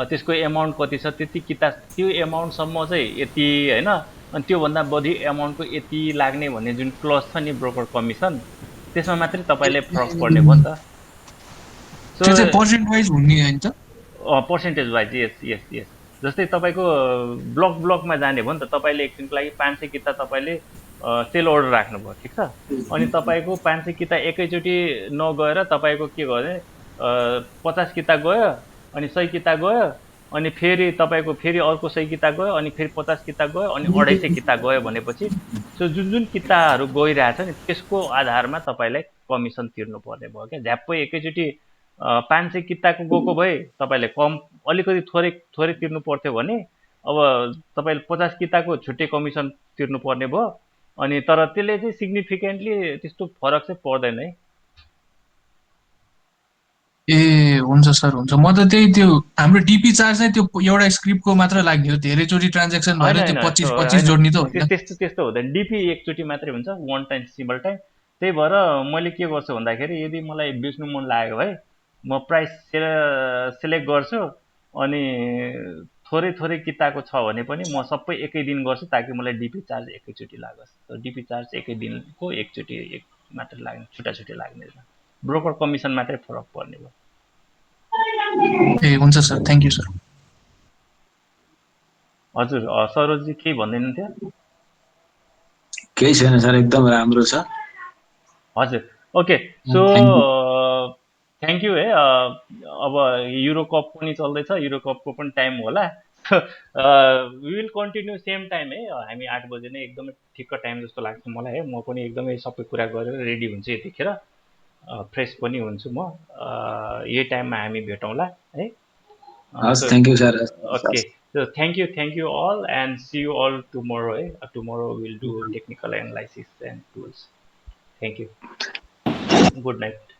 त्यसको एमाउन्ट कति छ त्यति किता, त्यो एमाउन्टसम्म चाहिँ यति होइन, अनि त्योभन्दा बढी एमाउन्टको यति लाग्ने भन्ने जुन क्लज छ नि ब्रोकर कमिसन त्यसमा मात्रै तपाईँले फरक पर्ने भयो नि त त्यो चाहिँ सो पर्सेन्ट वाइज हुने होइन त पर्सेन्टेज वाइज यस जस्तै तपाईँको ब्लकमा जाने भयो नि त तपाईँले एकछिनको लागि 500 किता तपाईँले सेल अर्डर राख्नुभयो ठिक छ अनि तपाईँको 500 किता एकैचोटि नगएर तपाईँको के भयो भने 50 किता गयो अनि 100 किता गयो अनि फेरि तपाईँको फेरि अर्को 100 किता गयो अनि फेरि 50 किता गयो अनि 250 किता गयो भनेपछि सो जुन किताहरू गइरहेछ नि त्यसको आधारमा तपाईँलाई कमिसन तिर्नु पर्ने भयो क्या झ्याप्पै एकैचोटि 500 किताको गएको भए तपाईँले कम अलिकति थोरै तिर्नु पर्थ्यो भने अब तपाईँले 50 किताको छुट्टै कमिसन तिर्नु पर्ने भयो अनि तर त्यसले चाहिँ सिग्निफिकेन्टली त्यस्तो फरक चाहिँ पर्दैन है ए हुन्छ सर हुन्छ म त त्यही त्यो हाम्रो डिपी चार्ज चाहिँ त्यो एउटा स्क्रिप्टको मात्र लाग्ने हो धेरैचोटि ट्रान्ज्याक्सन भएर त्यो 25 जोड्ने त होइन त्यस्तो हुँदैन डिपी एकचोटि मात्रै हुन्छ वान टाइम सिम्बल टाइम त्यही भएर मैले के गर्छु भन्दाखेरि यदि मलाई बेच्नु मन लाग्यो भए म प्राइस सेलेक्ट गर्छु अनि थोरै किताको छ भने पनि म सबै एकै दिन गर्छु ताकि मलाई डिपी चार्ज एकैचोटि लागोस् डिपी चार्ज एकै दिनको एकचोटि मात्रै लाग्ने छुट्टा लाग्ने ब्रोकर कमिसन मात्रै फरक पर्ने भयो ए हुन्छ सर थ्याङ्क यू सर हजुर सरोजी केही भन्दैन थियो केही छैन सर एकदम राम्रो छ हजुर ओके सो थ्याङ्क यू है अब युरो कप पनि चल्दैछ युरो कपको पनि टाइम होला we will continue same time है हामी 8 बजे नै एकदमै ठिक्क टाइम जस्तो लाग्छ मलाई है म पनि एकदमै सबै कुरा गरेर रेडी हुन्छु यतिखेर फ्रेस पनि हुन्छु म यही टाइममा हामी भेटौँला है हस् thank you sir okay so thank you all and see you all tomorrow tomorrow we'll do technical analysis and tools thank you good night